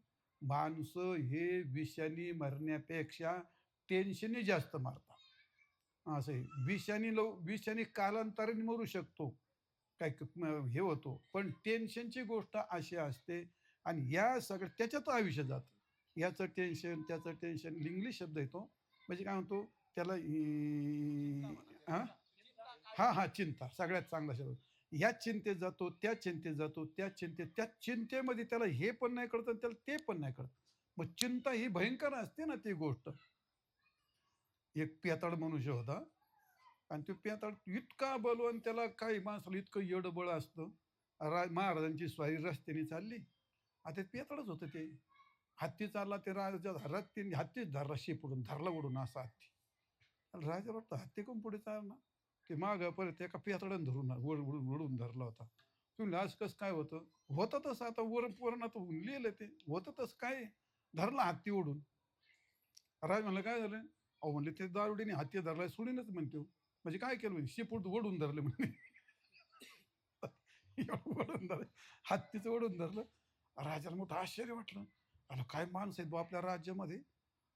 माणसं हे विषाने मरण्यापेक्षा टेन्शनने जास्त मारतात. असं आहे. विषाने कालांतराने मरू शकतो. काय हे होतो. पण टेन्शनची गोष्ट अशी असते आणि या सगळ्या त्याच्यात आयुष्य जातं. याचं टेन्शन, त्याचं टेन्शन. इंग्लिश शब्द येतो. म्हणजे काय म्हणतो त्याला हां? हां, हां. चिंता सगळ्यात चांगला शब्द. ह्या चिंतेत जातो, त्या चिंतेत जातो, त्या चिंतेमध्ये त्याला हे पण नाही कळत आणि त्याला ते पण नाही कळत. मग चिंता ही भयंकर असते ना ती गोष्ट. एक पेताळ मनुष्य होता आणि तो पेताळ इतका बलवान त्याला काही माणसाला इतकं येडं बळ असतं. महाराजांची स्वारी रस्त्याने चालली. आता ते पेताळच होतं ते. हत्ती चालला ते राजाच्या दारात त्यांनी हत्तीच धरला शेपूटून धरला ओढून असा हत्ती. आणि राजाला वाटतं हत्ती कोण पुढे चालणार? ते मागं परत एका पेताळानं धरून ओढून धरला होता. तुम्ही आज कसं काय होतं? होतं तसं आता पुराणात लिहिलं ते. होतं तसं काय? धरला हत्ती ओढून. राज म्हणलं, "काय झालं?" अहो म्हणले, "ते दारुड्याने हत्ती धरलाय सोडीनच म्हणतो." म्हणजे काय केलं म्हणे? शेपूट ओढून धरलं म्हणे. एवढं ओढून धरलं. हत्तीचं ओढून धरलं. राजाला मोठं आश्चर्य वाटलं. अरे काय माणसं आहेत बुवा आपल्या राज्यामध्ये.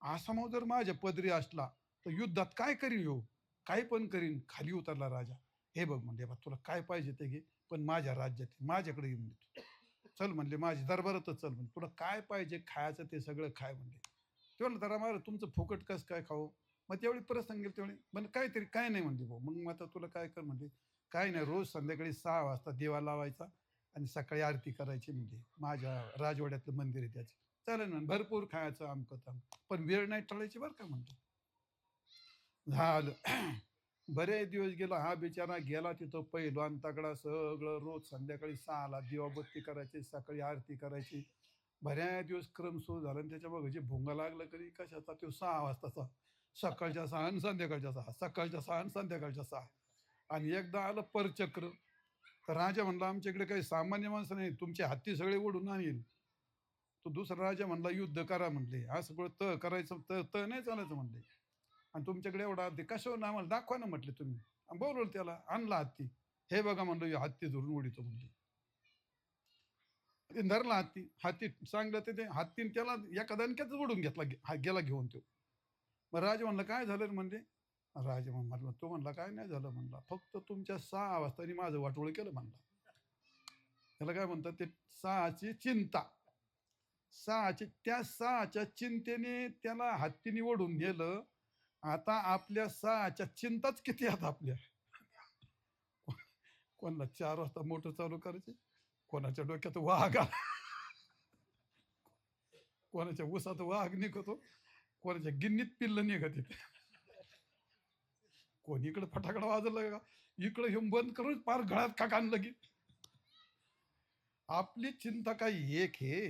असा मग जर माझ्या पदरी असला, तर युद्धात काय करीन ह्यो? काही पण करीन. खाली उतरला राजा. "हे बघ," म्हणले, "बा तुला काय पाहिजे ते घे, पण माझ्या राज्यात ये. माझ्याकडे ये म्हणले तू. चल म्हणले माझ्या दरबारातच चल म्हणले. तुला काय पाहिजे खायचं ते सगळं खाय म्हणले." ते म्हणलं, "जरा महाराज तुमचं फुकट कसं काय खाऊ?" मग त्यावेळी परत सांगेल त्यावेळी म्हणजे काहीतरी काय नाही म्हणले भाऊ. मग आता तुला काय कर म्हणले, "काय नाही रोज संध्याकाळी 6 वाजता दिवा लावायचा आणि सकाळी आरती करायची म्हणले. माझ्या राजवाड्यातलं मंदिर आहे त्याचं. चालेल म्हणे भरपूर खायचं अमकं-तमकं. पण वेळ नाही टळायची बरं का म्हणले." झालं. बरेच दिवस गेला. हा बिचारा गेला तिथं पैलवान तगडा सगळं रोज संध्याकाळी 6ला दिवाबत्ती करायची, सकाळी आरती करायची. बऱ्याच दिवस क्रम सुरू झाला आणि त्याच्या बघा जे भोंगा लागला कधी कशाचा तो 6 वाजताचा. सकाळच्या 6 आणि संध्याकाळच्या 6, सकाळच्या 6 आणि संध्याकाळच्या 6 आणि एकदा आलं परचक्र. तर राजा म्हणला, "आमच्याकडे काही सामान्य माणसं नाही, तुमचे हत्ती सगळे ओढून आणील." तो दुसरा राजा म्हणला, "युद्ध करा," म्हणले. "हा सगळं करायचं नाही चालायचं," म्हणले. "आणि तुमच्याकडे एवढा हत्ती कशावरून आम्हाला दाखवा ना," म्हटले तुम्ही. आणि बोलवलं त्याला, आणला हत्ती. "हे बघा," म्हणलं, "हे हत्ती धरून उडीतो," म्हणले. ते धरला हत्ती. हत्ती सांगलं ते हत्तीने त्याला एका दणक्यातच ओढून घेतला. गेला घेऊन तो. मग राजा म्हणला, "काय झालं रे?" म्हणले. राजा म्हणला, तो म्हणला, "काय नाही झालं," म्हणला. "फक्त तुमच्या 6 वाजतानी माझं वाटोळं केलं," म्हणला. त्याला काय म्हणतात ते 6ची चिंता. 6च्या चिंतेने त्याला हत्तीने ओढून नेलं. आता आपल्या 6च्या चिंताच किती आहेत आपल्या. कोणाला 4 वाजता मोटर चालू करायची, कोणाच्या डोक्यात वाघ आला, कोणाच्या उसात वाघ निघतो, कोणाच्या गिन्नीत पिल्लं निघत. कोणी इकडे फटाकडा वाजवला का इकडे घेऊन बंद करून पार गळ्यात का आणलं की आपली चिंता काही एक हे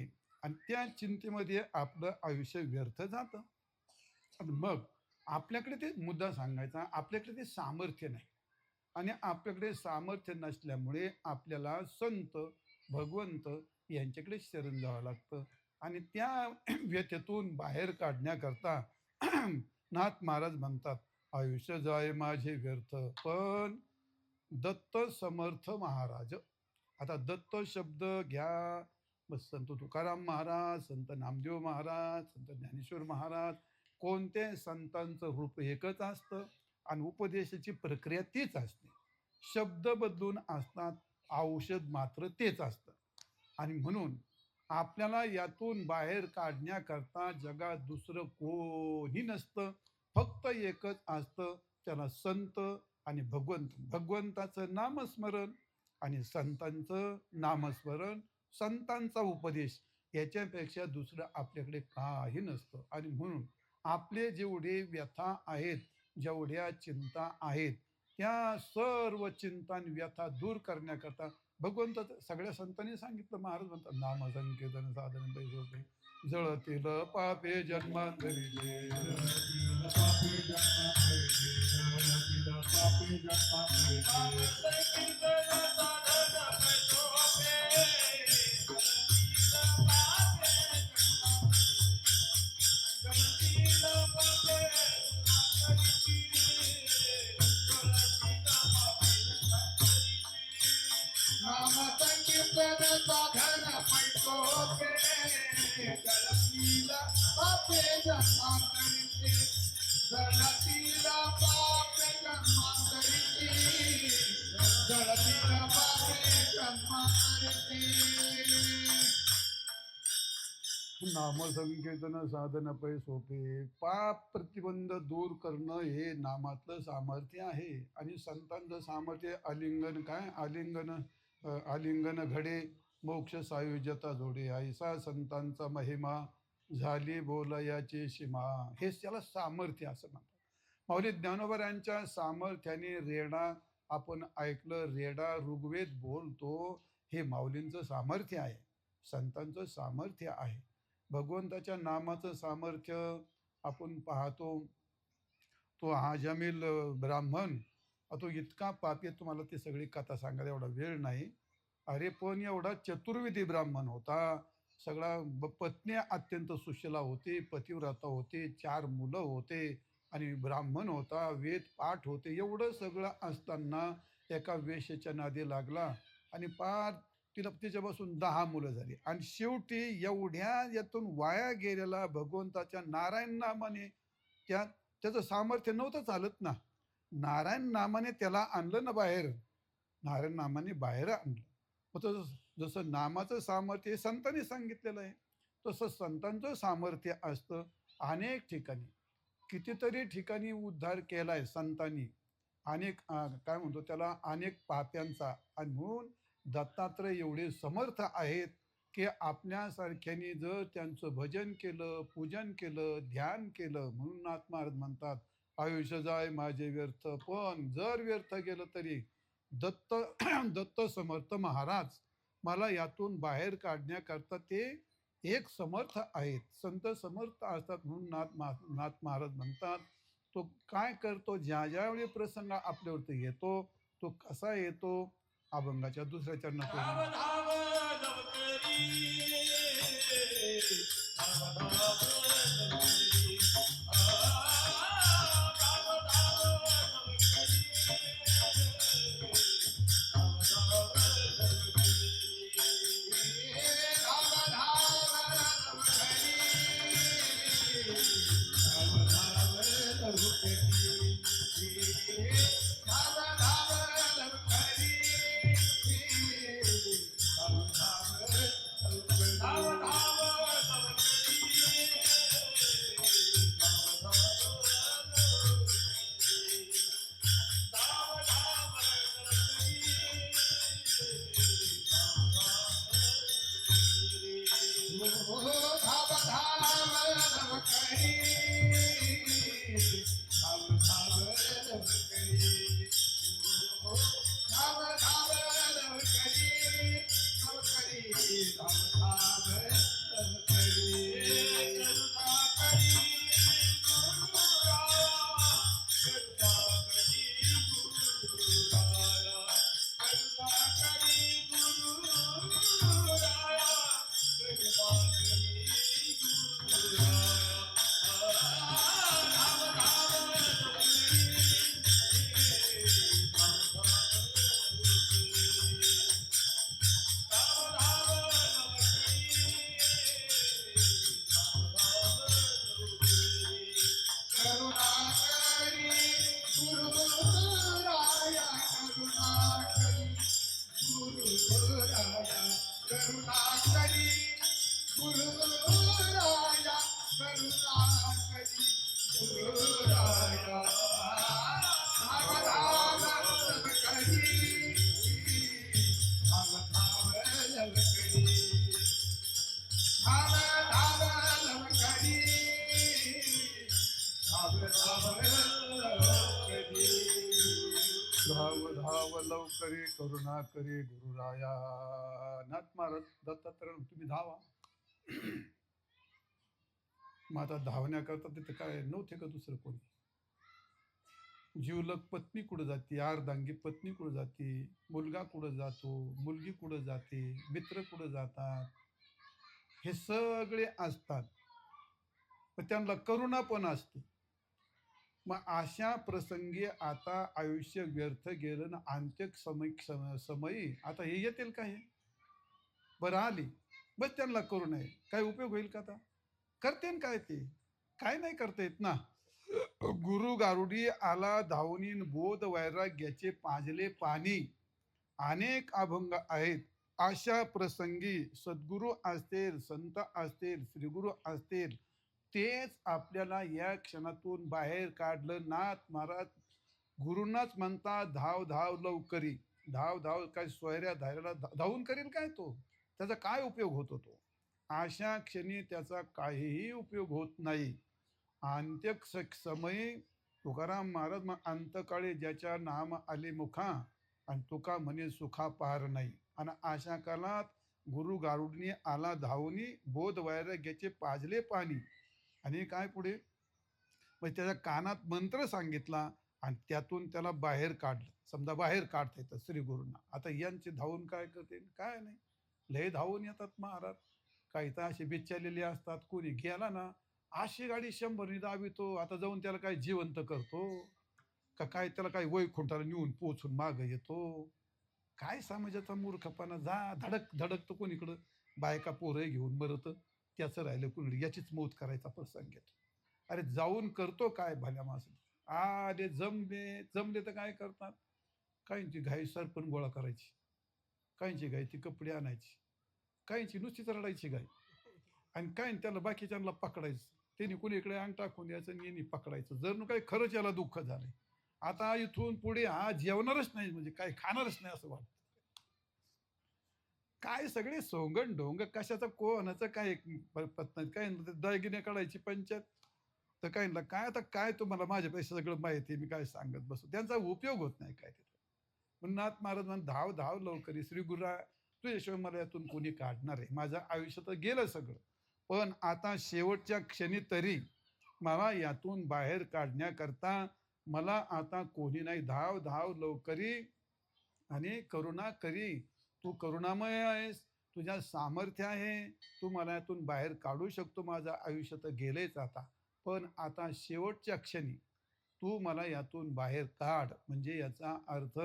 आणि त्या चिंतेमध्ये आपलं आयुष्य व्यर्थ जातं. आणि मग आपल्याकडे ते मुद्दा सांगायचा आपल्याकडे ते सामर्थ्य नाही आणि आपल्याकडे सामर्थ्य नसल्यामुळे आपल्याला संत भगवंत यांच्याकडे शरण जावं लागतं आणि त्या व्यथेतून बाहेर काढण्याकरता नाथ महाराज म्हणतात आयुष्य जाय माझे व्यर्थ पण दत्त समर्थ महाराज. आता दत्त शब्द घ्या मग संत तुकाराम महाराज, संत नामदेव महाराज, संत ज्ञानेश्वर महाराज, कोणत्याही संतांचं रूप एकच असतं आणि उपदेशाची प्रक्रिया तीच असते. शब्द बदलून असतात, औषध मात्र तेच असतं. आणि म्हणून आपल्याला यातून बाहेर काढण्याकरता जगात दुसरं कोणी नसतं. फक्त एकच असतं, त्याला संत आणि भगवंत. भगवंताचं नामस्मरण आणि संतांचं नामस्मरण, संतांचा उपदेश याच्यापेक्षा दुसरं आपल्याकडे काही नसतं. आणि म्हणून आपले जेवढे व्यथा आहेत, जेवढ्या चिंता आहेत, त्या सर्व चिंता आणि व्यथा दूर करण्याकरता भगवंत सगळ्या संतांनी सांगितलं. महाराज म्हणतात, नाम संकीर्तन साधन पैसे जळतील पापे जन्मांतरीचे. जळतील पापे जन्मांतरीचे, जळतील पापे जन्मांतरीचे. नाम संकीर्तन साधन पैकोके, जळतील पापे जन्मांतरीचे, जळतील पापे जन्मांतरीचे, जळतील पापे जन्मांतरीचे. नामसंकीर्तन साधन पै सोपे. पाप प्रतिबंध दूर करणं हे नामातलं सामर्थ्य आहे. आणि संतांचं सामर्थ्य आलिंगन काय आलिंगन घडे मोक्ष सायुज्यता जोडे, ऐसा संतांचा महिमा झाली बोलयाची सीमा. हेच त्याला सामर्थ्य असं म्हणतात. माऊली ज्ञानोबा सामर्थ्याने रेडा आपण ऐकलं, रेडा ऋग्वेद बोलतो. हे माऊलींचं सामर्थ्य आहे, संतांचं सामर्थ्य आहे. भगवंताच्या नामाचं सामर्थ्य आपण पाहतो. तो आजमील ब्राह्मण, तो इतका पापी, तुम्हाला ती सगळी कथा सांगायला एवढा वेळ नाही. अरे पण एवढा चतुर्विधी ब्राह्मण होता. सगळा पत्नी अत्यंत सुशीला होती, पतिव्रता होती, 4 मुलं होते आणि ब्राह्मण होता, वेद पाठ होते. एवढं सगळं असताना एका वेश्येच्या नादी लागला आणि पार तिच्यापासून 10 मुलं झाली. आणि शेवटी एवढ्या यातून वाया गेलेला भगवंताच्या नारायण नामाने त्याचं सामर्थ्य नव्हतं चालत ना. नारायण नामाने त्याला आणलं ना बाहेर, नारायण नामाने बाहेर आणलं. मग जसं नामाचं सामर्थ्य संतांनी सांगितलेलं आहे, तसं संतांचं सामर्थ्य असतं. अनेक ठिकाणी, कितीतरी ठिकाणी उद्धार केलाय संतांनी, अनेक काय म्हणतो त्याला, अनेक पाप्यांचा. आणि म्हणून दत्तात्रय एवढे समर्थ आहेत की आपल्यासारख्याने जर त्यांचं भजन केलं, पूजन केलं, ध्यान केलं, म्हणून नाथ महाराज म्हणतात, आयुष्य जाय माझे व्यर्थ, पण जर व्यर्थ गेलं तरी दत्त दत्त समर्थ महाराज मला यातून बाहेर काढण्याकरता ते एक समर्थ आहेत, संत समर्थ असतात. म्हणून नाथ महाराज म्हणतात, तो काय करतो, ज्या ज्यावेळी प्रसंग आपल्यावरती येतो, तो कसा येतो. अभंगाच्या दुसऱ्या चरणात धाव धाव लवकरी, धाव धाव लवकरी, धाव धाव लवकरी, धाव धाव लवकरी. धाव धाव लवकरी, धाव धाव लवकरी, धाव धाव लवकरी, धाव धाव लवकरी. धाव धाव लवकरी, धाव धाव लवकरी, धाव धाव लवकरी, धाव धाव लवकरी. ओ धाव धाव लवकरी, धाव धाव लवकरी, ओ धाव धाव लवकरी, लवकरी, धाव धाव लवकरी. करुणा करी गुरुराया, करुणा करी गुरुराया, करुणा करी गुरुराया, करुणा करी गुरुराया. धाव धाव लवकरी, धाव धाव लवकरी, धाव धाव लवकरी, धाव धाव लवकरी. करुणा करी गुरुराया, करुणा करी गुरुराया, करुणा करी गुरुराया, करुणा करी गुरुराया धाव धाव लवकरी धाव धाव लवकरी धाव धाव लवकरी धाव धाव लवकरी धाव धाव लवकरी करुणा करी गुरुराया. नाथ महाराज दत्तात्रय तुम्ही धावा. मग आता धावण्याकरता तिथे काय नव्हते का दुसरं कोणी? जीवलग पत्नी कुठं जाते, अर्धांगी पत्नी कुठं जाते, मुलगा कुठं जातो, मुलगी कुठं जाते, मित्र कुठं जातात, हे सगळे असतात. पण त्यांना करुणा पण असते. मग अशा प्रसंगी आता आयुष्य व्यर्थ गेलं ना, अंत्यक समयी आता हे येतील का? हे बरं आली, बस त्यांना करुणा आहे, काय उपयोग होईल का? आता करते काय ते? काय नाही करता येत ना. गुरु गारुडी आला धावनीन बोध वैराग्याचे पाजले पाणी. अनेक अभंग आहेत. अशा प्रसंगी सद्गुरू असतील, संत असतील, श्रीगुरु असतील, तेच आपल्याला या क्षणातून बाहेर काढलं. नाथ महाराज गुरुंनाच म्हणतात धाव धाव लवकरी. धाव धाव काय सोयऱ्या धायला धावून करील काय तो? त्याचा काय उपयोग होतो तो? अशा क्षणी त्याचा काहीही उपयोग होत नाही. अंत्यक समयी तुकाराम महाराज मग अंतकाळी ज्याच्या नाम आले मुखा आणि तुका म्हणे सुखा पार नाही. आणि अशा काळात गुरु गारुडनी आला धावनी बोध वैराग्याचे पाजले पाणी. आणि काय पुढे? मग त्याच्या कानात मंत्र सांगितला आणि त्यातून त्याला बाहेर काढलं. समजा बाहेर काढता येतं श्री गुरूंना. आता यांचे धावून काय करते? काय नाही, लय धावून येतात महाराज. काही तर असे बिचारलेले असतात. कोणी गेला ना, अशी गाडी 100 दाबितो. आता जाऊन त्याला काय जिवंत करतो का काय? त्याला काय वैकुंठाला नेऊन पोचून मागं येतो? काय समाजाचा मूर्खपणा. जा धडक धडकतो कोणीकडं, बायका पोरं घेऊन मरत. त्याचं राहिलं कुणीकडे, याचीच मौत करायचा प्रसंग येतो. अरे जाऊन करतो काय भल्या माणसं? अरे जमले जमले तर काय करतात? काहींची घाई सरपण गोळा करायची, काहींची घाई ती कपडे आणायची, काहींची नुसतीच रडायची गाय, आणि काय त्याला बाकीच्यांना पकडायचं. त्यांनी कोणी इकडे अंग टाकून यायचं आणि यांनी पकडायचं. जर न काही खरंच याला दुःख झालंय. आता इथून पुढे हा जेवणारच नाही, म्हणजे काय खाणारच नाही असं वाटतं. काय सगळे सोंगण ढोंग कशाचं कोणाचं काय पत्ता काय? दागिने काढायची पंचायत तर काय ना काय. आता काय तुम्हाला माझ्यापेक्षा सगळं माहिती आहे, मी काय सांगत बसू? त्यांचा उपयोग होत नाही काय तिथं. पण नाथ महाराज म्हण धाव धाव लवकरी श्री गुरा तुझ्याशिवाय मला यातून कोणी काढणार आहे? माझं आयुष्य तर गेलं सगळं, पण आता शेवटच्या क्षणी तरी मला यातून बाहेर काढण्याकरता मला आता कोणी नाही. धाव धाव लवकरी आणि करुणा करी. तू करुणामय आहेस, तुझ्या सामर्थ्य आहे, तू मला यातून बाहेर काढू शकतो. माझं आयुष्य तर गेलेच आता, पण आता शेवटच्या क्षणी तू मला यातून बाहेर काढ. म्हणजे याचा अर्थ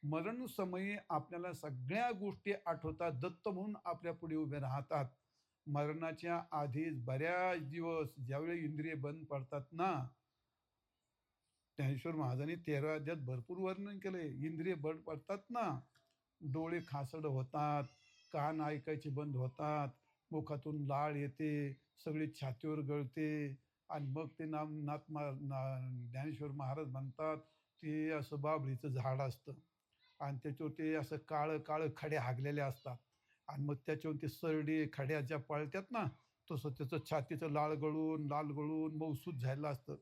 मरण समयी आपल्याला सगळ्या गोष्टी आठवतात. दत्त म्हणून आपल्या पुढे उभे राहतात. मरणाच्या आधीच बऱ्याच दिवस ज्यावेळी इंद्रिय बंद पडतात ना, ज्ञानेश्वर महाराजांनी 13व्या अध्यायात भरपूर वर्णन केलंय. इंद्रिय बंद पडतात ना, डोळे खासड होतात, कान ऐकायचे बंद होतात, मुखातून लाळ येते, सगळी छातीवर गळते, आणि मग ते ज्ञानेश्वर महाराज म्हणतात ते असं बाबळीचं झाड असतं आणि त्याच्यावर ते असं काळं काळं खडे हागलेले असतात, आणि मग त्याच्यावर ते सरडे खड्या ज्या पळतात ना, तसं त्याचं छातीचं लाल गळून मौसूद झालेलं असतं.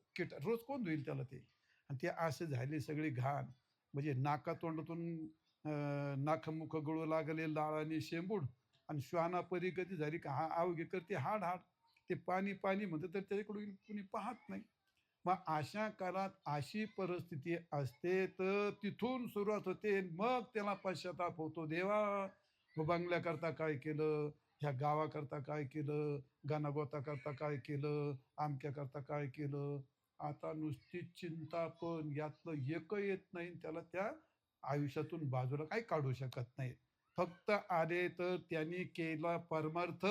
रोज कोण धुईल त्याला ते? आणि ते असे झाले सगळे घाण. म्हणजे नाकातोंडातून नाकमुख गळू लागले लाळ आणि शेंबूड, आणि श्वाना परी कधी झाली का हा अवघे करते हाड हाड. ते पाणी पाणी म्हणतं तर त्याच्याकडून कुणी पाहत नाही. मग अशा काळात अशी परिस्थिती असते, तर तिथून सुरुवात होते. मग त्याला पश्चाताप होतो. देवा, बंगल्याकरता काय केलं, ह्या गावाकरता काय केलं, गाणागोताकरता काय केलं, आमक्याकरता काय केलं. आता नुसती चिंता, पण यातलं एक येत नाही. त्याला त्या आयुष्यातून बाजूला काही काढू शकत नाही. फक्त आले तर त्यांनी केला परमार्थ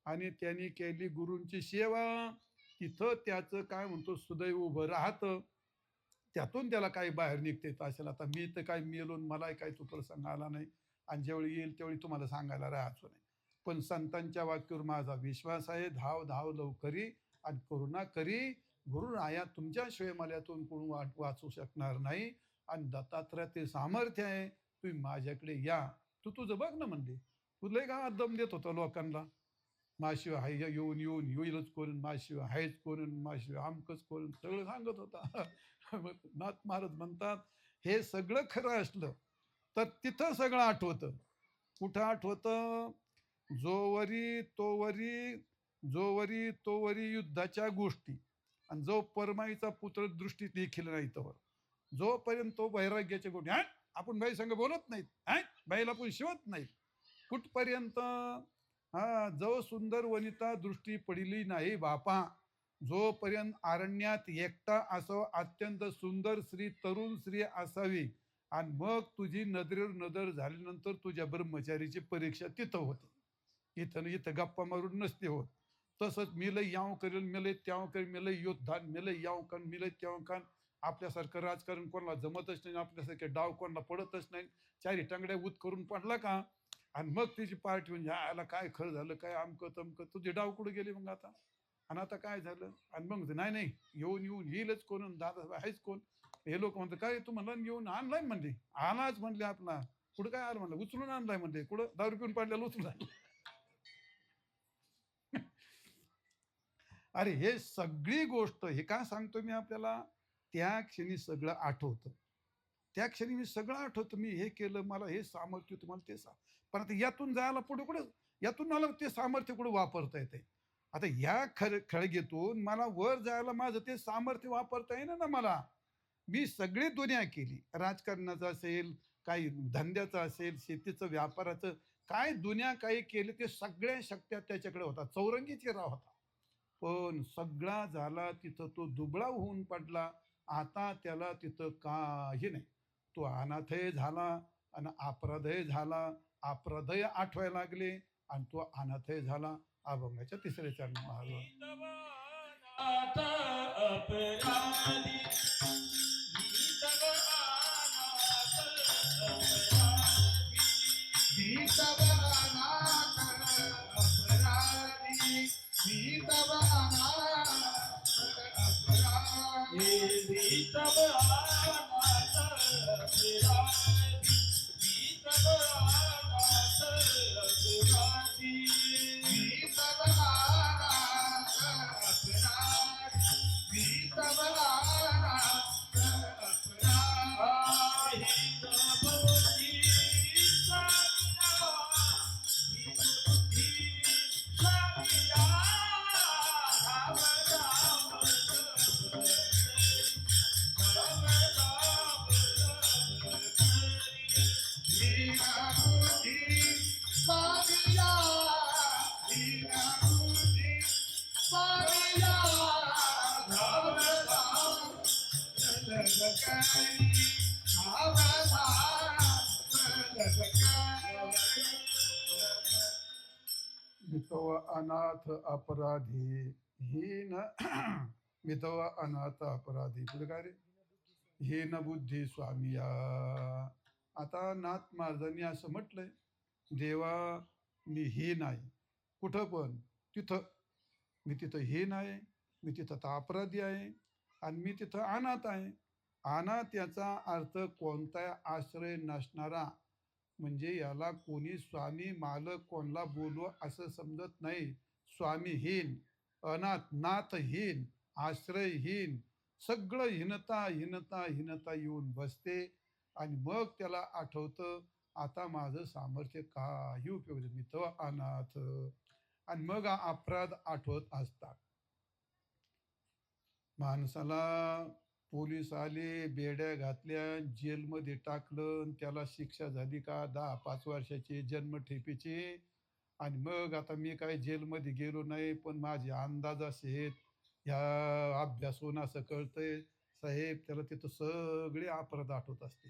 आणि त्यांनी केली गुरूंची सेवा. तिथं त्याचं काय म्हणतो सुदैव उभं राहतं. त्यातून त्याला काही बाहेर निघता येत असेल. आता मी तर काय मेलोन, मला काही चुकलं सांगायला नाही, आणि जेवढी येईल तेवढी तुम्हाला सांगायला राहायचो नाही. पण संतांच्या वाक्यावर माझा विश्वास आहे. धाव धाव लवकरी आणि करुणा करी. गुरुराया तुमच्याशिवाय मला यातून कोण वाचू शकणार नाही. आणि दत्तात्रय ते सामर्थ्य आहे, तुम्ही माझ्याकडे या. तू तुझं बघ ना म्हणले. तू लय गावात दम देत होता लोकांना. माझ्याशिवाय हाय येऊन येऊन येईलच कोण, माझ्याशिवाय आहेच कोण, माझ्याशिवाय आमकंच कोण, सगळं सांगत होता. मग नाथ महाराज म्हणतात, हे सगळं खरं असलं तर तिथं सगळं आठवतं. कुठं आठवतं? जोवरी तोवरी, जोवरी तोवरी युद्धाच्या गोष्टी, आणि जो परमाईचा पुत्र दृष्टी देखील नाही तोवर, जोपर्यंत तो वैराग्याच्या गोष्टी, हा आपण बाई संग बोलत नाहीत, हा बाईला आपण शिवत नाहीत, कुठपर्यंत? हा, जो सुंदर वनिता दृष्टी पडिली नाही बापा, जोपर्यंत अरण्यात एकटा असो, अत्यंत सुंदर स्त्री, तरुण स्त्री असावी, आणि मग तुझी नजरेवर नजर झाल्यानंतर तुझ्या ब्रह्मचारीची परीक्षा तिथं होते. इथं इथं गप्पा मारून नसते होत. तसंच मिलय याव करेल, मिलय त्याव करेल, मिलय योद्धान, मिलय याव कान, मिलय त्याव कान. आपल्यासारखं राजकारण कोणाला जमतच नाही, आपल्यासारखे डाव कोणाला पडतच नाही. चारी टांगड्या उत करून पडला का, आणि मग तिची पार्टी म्हणजे याला काय खरं झालं, काय अमकं तमकं, तुझे डाव कुठे गेले मग आता? आणि आता काय झालं? आणि मग म्हणते, नाही नाही येऊन येऊन येईलच कोण, आणि दादा आहेच कोण. हे लोक म्हणतात, काय तू म्हणला येऊन आणलाय म्हणले, आलाच म्हणले आपला. कुठं काय आलं म्हणलं, उचलून आणलाय म्हणले, कुठं दारू पिऊन पाडल्याला उचलून आणलं. अरे हे सगळी गोष्ट, हे काय सांगतो मी आपल्याला, त्या क्षणी सगळं आठवतं. त्या क्षणी मी सगळं आठवतं, मी हे केलं, मला हे सामर्थ्य, तुम्हाला ते पण आता यातून जायला पुढे कुठं, यातून मला ते सामर्थ्य कुठं वापरता येते? आता या खळगेतून मला वर जायला माझं ते सामर्थ्य वापरता येईना ना मला. मी सगळी दुनिया केली, राजकारणाचं असेल, काही धंद्याचं असेल, शेतीचं, व्यापाराचं, काय दुनिया काही केली, ते सगळ्या शक्त्या त्याच्याकडे होता, चौरंगी चेहरा होता. पण सगळा झाला तिथं, तो दुबळा होऊन पडला. आता त्याला तिथं काही नाही. तो अनाथही झाला आणि अपराधही झाला. अपराधही आठवायला लागले आणि तो अनाथही झाला. अभंगाच्या तिसऱ्या चरणी महाराज. तव नाथ अपराधी, मी तव अनाथ अपराधी. भीतवानाथ अपराधी, भीतवानाथ अपराधी. मी तव अनाथ अपराधी, मी तव अनाथ अपराधी. भीतवानाथ अपराधी, भीतवानाथ अपराधी. लीलाबुद्धि स्वामिया, लीलाबुद्धि स्वामिया, धाम धाम ललकारी, धाम धाम ललकारी. मितव अनाथ अपराधी, हीन मितव अनाथ अपराधी, पुढे काय रे? हीन बुद्धी स्वामिया. आता नाथ महाराजांनी असं म्हटलंय, देवा मी हीन आहे. कुठं पण तिथं मी तिथं हीन आहे, मी तिथं तर अपराधी आहे, आणि मी तिथं अनाथ आहे. अनाथ याचा अर्थ कोणता आश्रय नसणारा, म्हणजे याला कोणी स्वामी मालक कोणला बोलू असं समजत नाही. स्वामीहीन, अनाथ, नाथहीन, आश्रयहीन, सगळं हीनता हीनता हीनता येऊन बसते. आणि मग त्याला आठवतं, आता माझं सामर्थ्य काही उपयोग नाही, मी तर अनाथ. आणि मग हा अपराध आठवत असतात. माणसाला पोलीस आले, बेड्या घातल्या, जेलमध्ये टाकलं, आणि त्याला शिक्षा झाली का 10-5 वर्षाची जन्मठेपेची. आणि मग आता मी काय जेलमध्ये गेलो नाही, पण माझे अंदाज असे आहेत, ह्या अभ्यासून असं कळतंय साहेब, त्याला तिथं सगळे अपराध आठवत असते.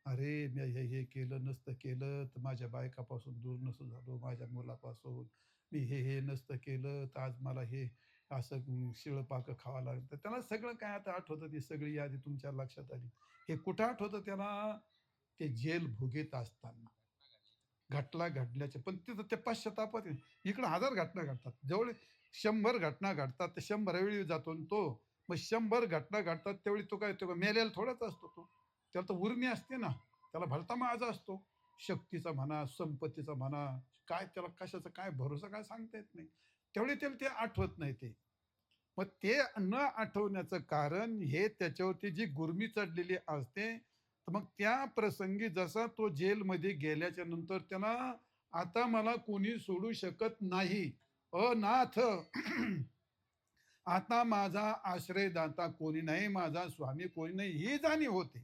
अरे मी हे केलं नसतं केलं तर माझ्या बायकापासून दूर नसतं झालो, माझ्या मुलापासून मी हे नसतं केलं तर आज मला हे असं शिळपाकं खावं लागलं. तर त्याला सगळं काय आता आठवतं, ती सगळी यादी तुमच्या लक्षात आली. हे कुठं आठवतं त्याला? ते जेल भोगीत असताना घटना घडल्याचे. पण तिथं ते पश्चातापात इकडं हजार घटना घडतात. जवळ 100 घटना घडतात, तर 100 वेळी जातो ना तो. मग 100 घटना घडतात त्यावेळी तो काय, तो मेलेला थोडाच असतो तो. त्याला तर उर्मी असते ना, त्याला भलता माझा असतो. शक्तीचा म्हणा, संपत्तीचा म्हणा, काय त्याला कशाचा काय भरोसा काय सांगता येत नाही. त्यावेळी त्याला ते आठवत नाही ते. मग ते न आठवण्याचं कारण हे त्याच्यावरती जी गुर्मी चढलेली असते. तर मग त्या प्रसंगी जसा तो जेलमध्ये गेल्याच्या नंतर त्याला आता मला कोणी सोडू शकत नाही. अनाथ आता माझा आश्रयदाता कोणी नाही, माझा स्वामी कोणी नाही, ही जाणीव होते.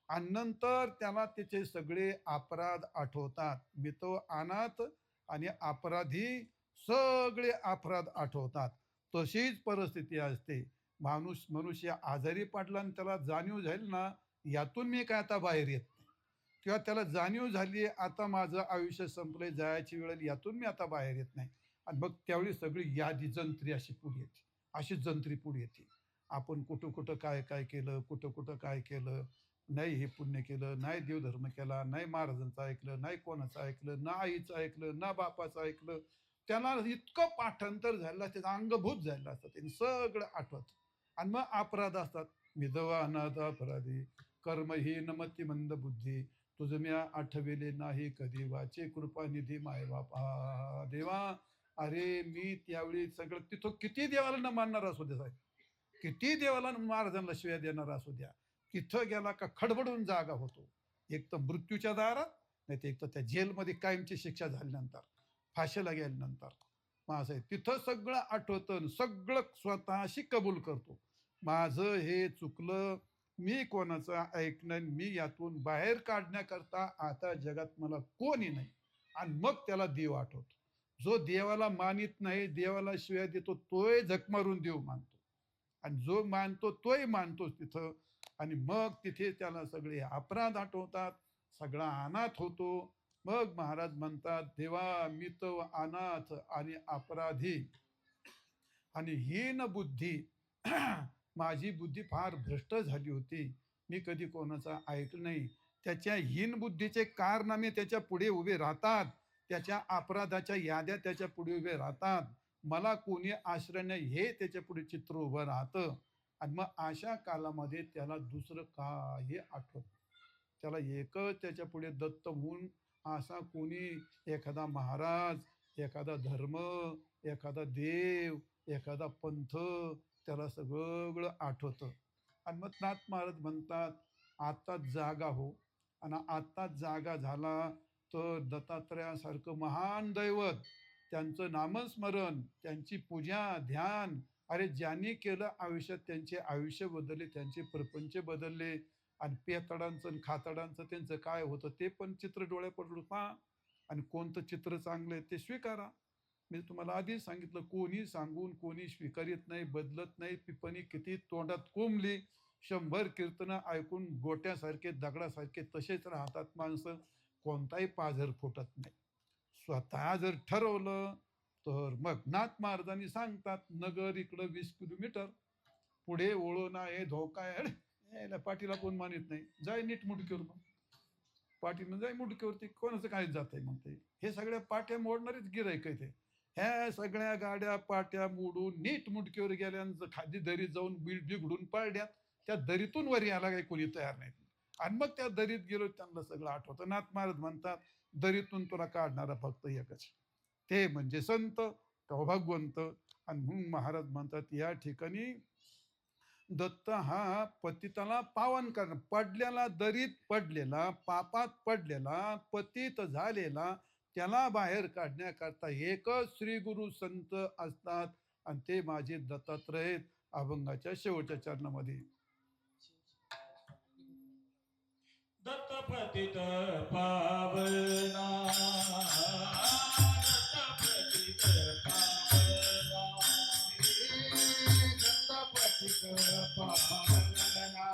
आणि नंतर त्याला त्याचे सगळे अपराध आठवतात. मी तो अनाथ आणि अपराधी सगळे अपराध आठवतात. तशीच परिस्थिती असते. मनुष्य आजारी पडला आणि त्याला जाणीव झाली ना, यातून मी काय आता बाहेर येत नाही. किंवा त्याला जाणीव झाली आता माझं आयुष्य संपलंय, जायची वेळ आली, यातून मी आता बाहेर येत नाही. आणि मग त्यावेळी सगळी यादी जंत्री अशी पुढे येते. अशी जंत्री पुढे येते. आपण कुठं कुठं काय काय केलं, कुठं कुठं काय केलं, नाही हे पुण्य केलं, नाही देवधर्म केला, नाही महाराजांचं ऐकलं, नाही कोणाचं ऐकलं, ना आईचं ऐकलं, ना बापाचं ऐकलं. त्याला इतकं पाठांतर झालं, त्याचं अंगभूत झालं असतं, त्यांनी सगळं आठवत. आणि मग अपराध असतात. विधवा अनाथ अपराधी, कर्महीन मतिमंद बुद्धी, तुझं मी आठविले नाही कधी, वाचे कृपानिधी माय बापा देवा. अरे मी त्यावेळी सगळं तिथं किती देवाला न मानणार असू द्या साहेब, किती देवाला महाराजांना शिव्या देणार असू द्या, तिथं गेला का खडबडून जागा होतो. एक तर मृत्यूच्या दारात, नाही तर एक तर त्या जेलमध्ये कायमची शिक्षा झाल्यानंतर, फाशीला गेल्यानंतर. मग असं आहे, तिथं सगळं आठवतं, सगळं स्वतःशी कबूल करतो. माझं हे चुकलं, मी कोणाचं ऐकणं, मी यातून बाहेर काढण्याकरता आता जगात मला कोणी नाही. आणि मग त्याला देव आठवतो. जो देवाला मानित नाही, देवाला शिव्या देतो, तोय झक मारून देव मानतो. आणि जो मानतो तोय मानतोच तिथं. आणि मग तिथे त्याला सगळे अपराध आठवतात, सगळा अनाथ होतो. मग महाराज म्हणतात, देवा मी तो अनाथ आणि अपराधी आणि हीन बुद्धी माझी बुद्धी फार भ्रष्ट झाली होती. मी कधी कोणाचा ऐकलं नाही. त्याच्या हीन बुद्धीचे कारनामे त्याच्या पुढे उभे राहतात. त्याच्या अपराधाच्या याद्या त्याच्या पुढे उभे राहतात. मला कोणी आश्रय नाही हे त्याच्या पुढे चित्र उभं राहतं. आणि मग अशा कालामध्ये त्याला दुसरं काही आठवत नाही. त्याला एकच त्याच्या पुढे दत्त होऊन असा कोणी, एखादा महाराज, एखादा धर्म, एखादा देव, एखादा पंथ, त्याला सगळं आठवतं. आणि मग नाथ महाराज म्हणतात, आत्ताच जागा हो. आणि आत्ताच जागा झाला तर दत्तात्रयासारखं महान दैवत, त्यांचं नामस्मरण, त्यांची पूजा, ध्यान, अरे ज्यांनी केलं आयुष्यात त्यांचे आयुष्य बदलले, त्यांचे प्रपंच बदलले. आणि पेतडांचं आणि खातडांचं त्यांचं काय होतं ते पण चित्र डोळ्यापुढे पहा. आणि कोणतं चित्र चांगलं आहे ते स्वीकारा. मी तुम्हाला आधीच सांगितलं, कोणी सांगून कोणी स्वीकारित नाही, बदलत नाही. पिपणी किती तोंडात कोंबली, 100 कीर्तनं ऐकून गोट्यासारखे दगडासारखे तसेच राहतात माणसं. कोणताही पाझर फुटत नाही. स्वतः जर ठरवलं तर मग नाथ महाराजांनी सांगतात, नगर इकडं 20 किलोमीटर पुढे वळून आहे, धोका आहे. यायला पाठीला कोण मानित नाही, जाय नीट मुडकीवर. मग पाठीनं जाय मुडकीवरती, कोणाचं काय जात आहे. मग ते हे सगळ्या पाट्या मोडणारेच गिराईक आहे ते. ह्या सगळ्या गाड्या पाट्या मोडून नीट मुडकीवर गेल्यानंतर खाली दरीत जाऊन बिघडून पडल्यात. त्या दरीतून वर यायला काही कोणी तयार नाही. आणि मग त्या दरीत गेलो, त्यांना सगळं आठवतं. नाथ महाराज म्हणतात, दरीतून तुला काढणारा फक्त एकच, ते म्हणजे संत किंवा भगवंत. आणि म्हणून महाराज म्हणतात, या ठिकाणी दत्त हा पतिताला पावन करणं, पडलेला, दरीत पडलेला, पापात पडलेला, पतित झालेला, त्याला बाहेर काढण्याकरता एकच श्री गुरु संत असतात. आणि ते माझे दत्तात्रय अभंगाच्या शेवटच्या चरणामध्ये. दत्तपतित पावना, दत्तपतित पावना, दत्तपतित पावना,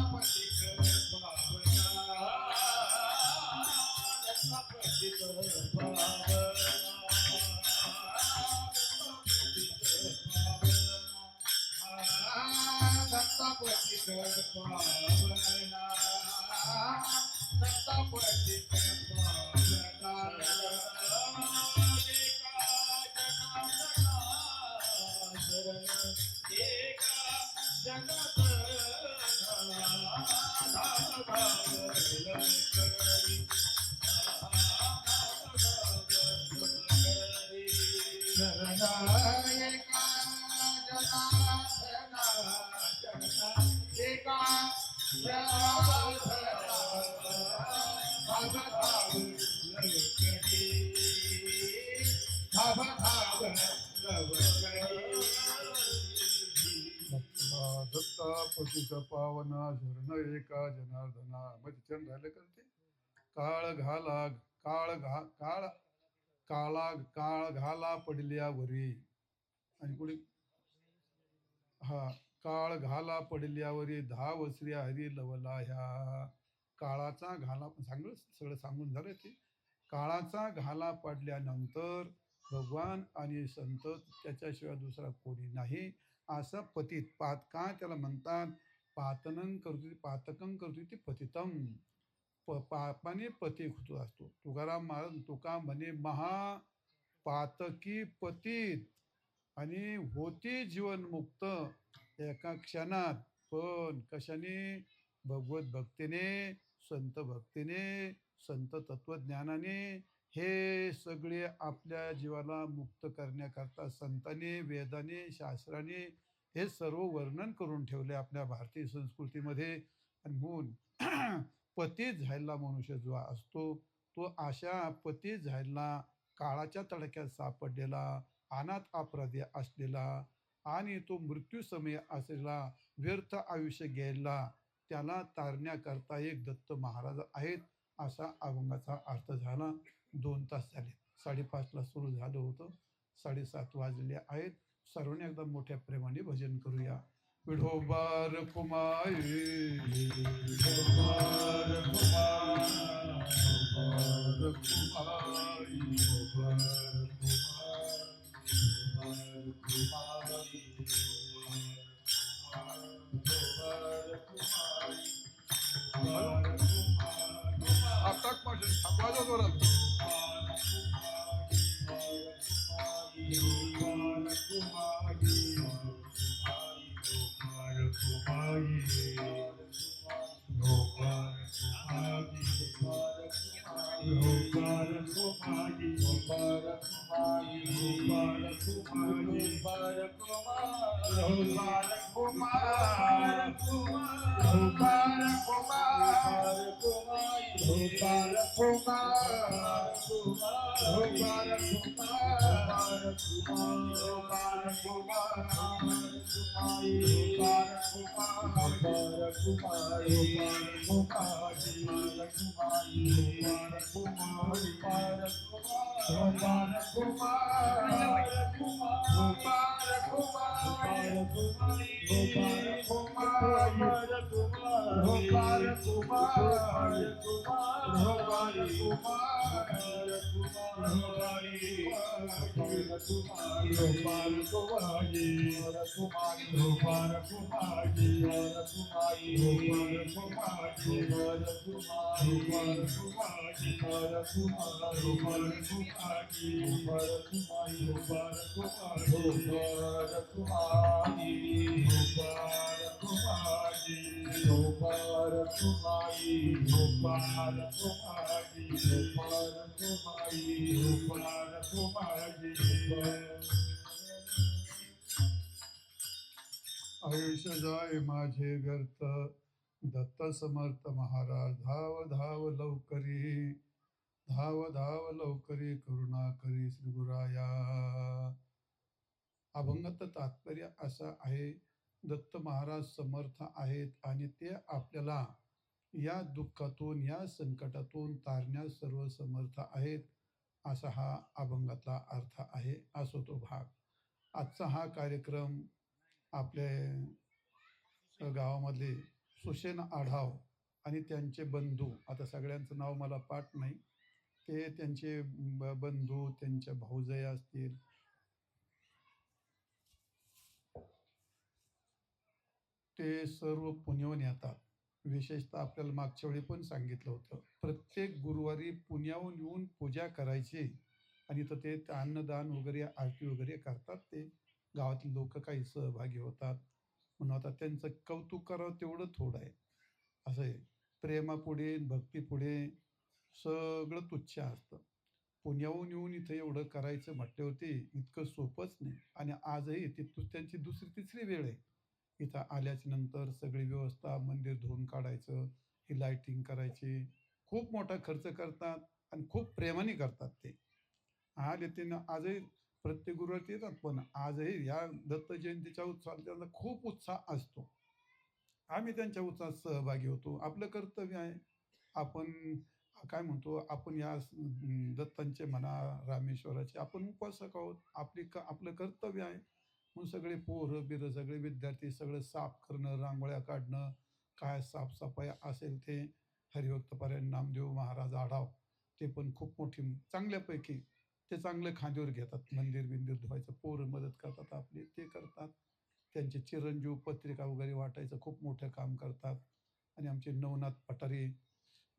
दत्तपतित पावना, दत्तपतित पावना, दत्तपतित पावना, दत्तपतित पावना, एका जगात शरणायका जनार्दना शरणा एका जनार्दना भाव लवकरी भाव लवकरी दत्ता पतित पावना शरण एका जनार्दना. मग चरण राहिलं करते काळ घाला काळ घाला पडल्यावरी. आणि पुढे हा काळ घाला पडल्यावरी धाव श्री हरी लवला ह्या. काळाचा घाला सगळं सांगून झालं ते. काळाचा घाला पडल्यानंतर भगवान आणि संत त्याच्याशिवाय दुसरा कोणी नाही. असं पतित काय त्याला म्हणतात, पातकं करतो पतितम. पापाने पती होतो असतो. तुकाराम महाराज तुका म्हणे महा पातकी पतित आणि होती जीवनमुक्त एका क्षणात. पण कशाने? भगवत भक्तीने, संत भक्तीने, संत तत्वज्ञानाने. हे सगळे आपल्या जीवाला मुक्त करण्याकरता संतांनी, वेदाने, शास्त्राने हे सर्व वर्णन करून ठेवले आपल्या भारतीय संस्कृतीमध्ये. आणि म्हणून पती झायला मनुष्य जो असतो तो अशा पती झायला काळाच्या तडक्यात सापडलेला, अनाथ अपराधी असलेला आणि तो मृत्यू समय असलेला, व्यर्थ आयुष्य गेला, त्याला तारण्याकरता एक दत्त महाराज आहेत. असा अभंगाचा अर्थ झाला. 2 तास झाले. 5:30ला सुरू झालं होतं. 7:30 वाजले आहेत. सर्वांनी एकदा मोठ्या प्रेमाने भजन करूया. विठोबार कुमाई विठोबार कुमाई विठोबार कुमाई विठोबार कुमाई जोरात. आयुष्य जाय माझे व्यर्थ दत्त समर्थ महाराज. धाव धाव लवकरी, धाव धाव लवकरी, करुणा करी श्री गुराया. अभंगाचं तात्पर्य असं आहे, दत्त महाराज समर्थ आहेत आणि ते आपल्याला या दुःखातून, या संकटातून तारण्यास सर्व समर्थ आहेत. असा हा अभंगातला अर्थ आहे. असो तो भाग. आजचा हा कार्यक्रम आपले गावामधले सुशेन आढाव आणि त्यांचे बंधू, आता सगळ्यांचं नाव मला पाठ नाही, ते त्यांचे बंधू, त्यांच्या भाऊजय असतील, ते सर्व पुण्याहून येतात. विशेषतः आपल्याला मागच्या वेळी पण सांगितलं होतं, प्रत्येक गुरुवारी पुण्याहून येऊन पूजा करायची आणि तर ते अन्नदान वगैरे, आरती वगैरे करतात. ते गावातील लोक काही सहभागी होतात. म्हणून आता त्यांचं कौतुक करावं तेवढं थोडं आहे. असं आहे. प्रेमापुढे, भक्तीपुढे सगळं तुच्छ असतं. पुण्याहून येऊन इथं एवढं करायचं म्हटल्यावरती इतकं सोपंच नाही आणि आजही ती त्यांची दुसरी तिसरी वेळ आहे. इथं आल्याच्या नंतर सगळी व्यवस्था, मंदिर धुवून काढायचं, ही लाइटिंग करायची. खूप मोठा खर्च करतात आणि खूप प्रेमाने करतात ते. आज येते ना, आजही प्रत्येक गुरुवारी येतात, पण आजही या दत्त जयंतीच्या उत्सवाला त्यांचा खूप उत्साह असतो. आम्ही त्यांच्या उत्सवात सहभागी होतो. आपलं कर्तव्य आहे. आपण काय म्हणतो, आपण या दत्तांचे म्हणा, रामेश्वराचे आपण उपासक आहोत. आपलं कर्तव्य आहे. म्हणून सगळे पोरं-बिरं, सगळे विद्यार्थी सगळं साफ करणं, रांगोळ्या काढणं, काय साफ-सफाई असेल ते हरिभक्तपरायण नामदेव महाराज आढाव, ते पण खूप मोठी चांगल्यापैकी ते चांगलं खांद्यावर घेतात. मंदिर-बिंदिर धुवायचं, पोरं मदत करतात आपली, ते करतात. त्यांचे चिरंजीव पत्रिका वगैरे वाटायचं खूप मोठं काम करतात आणि आमचे नवनाथ पठारे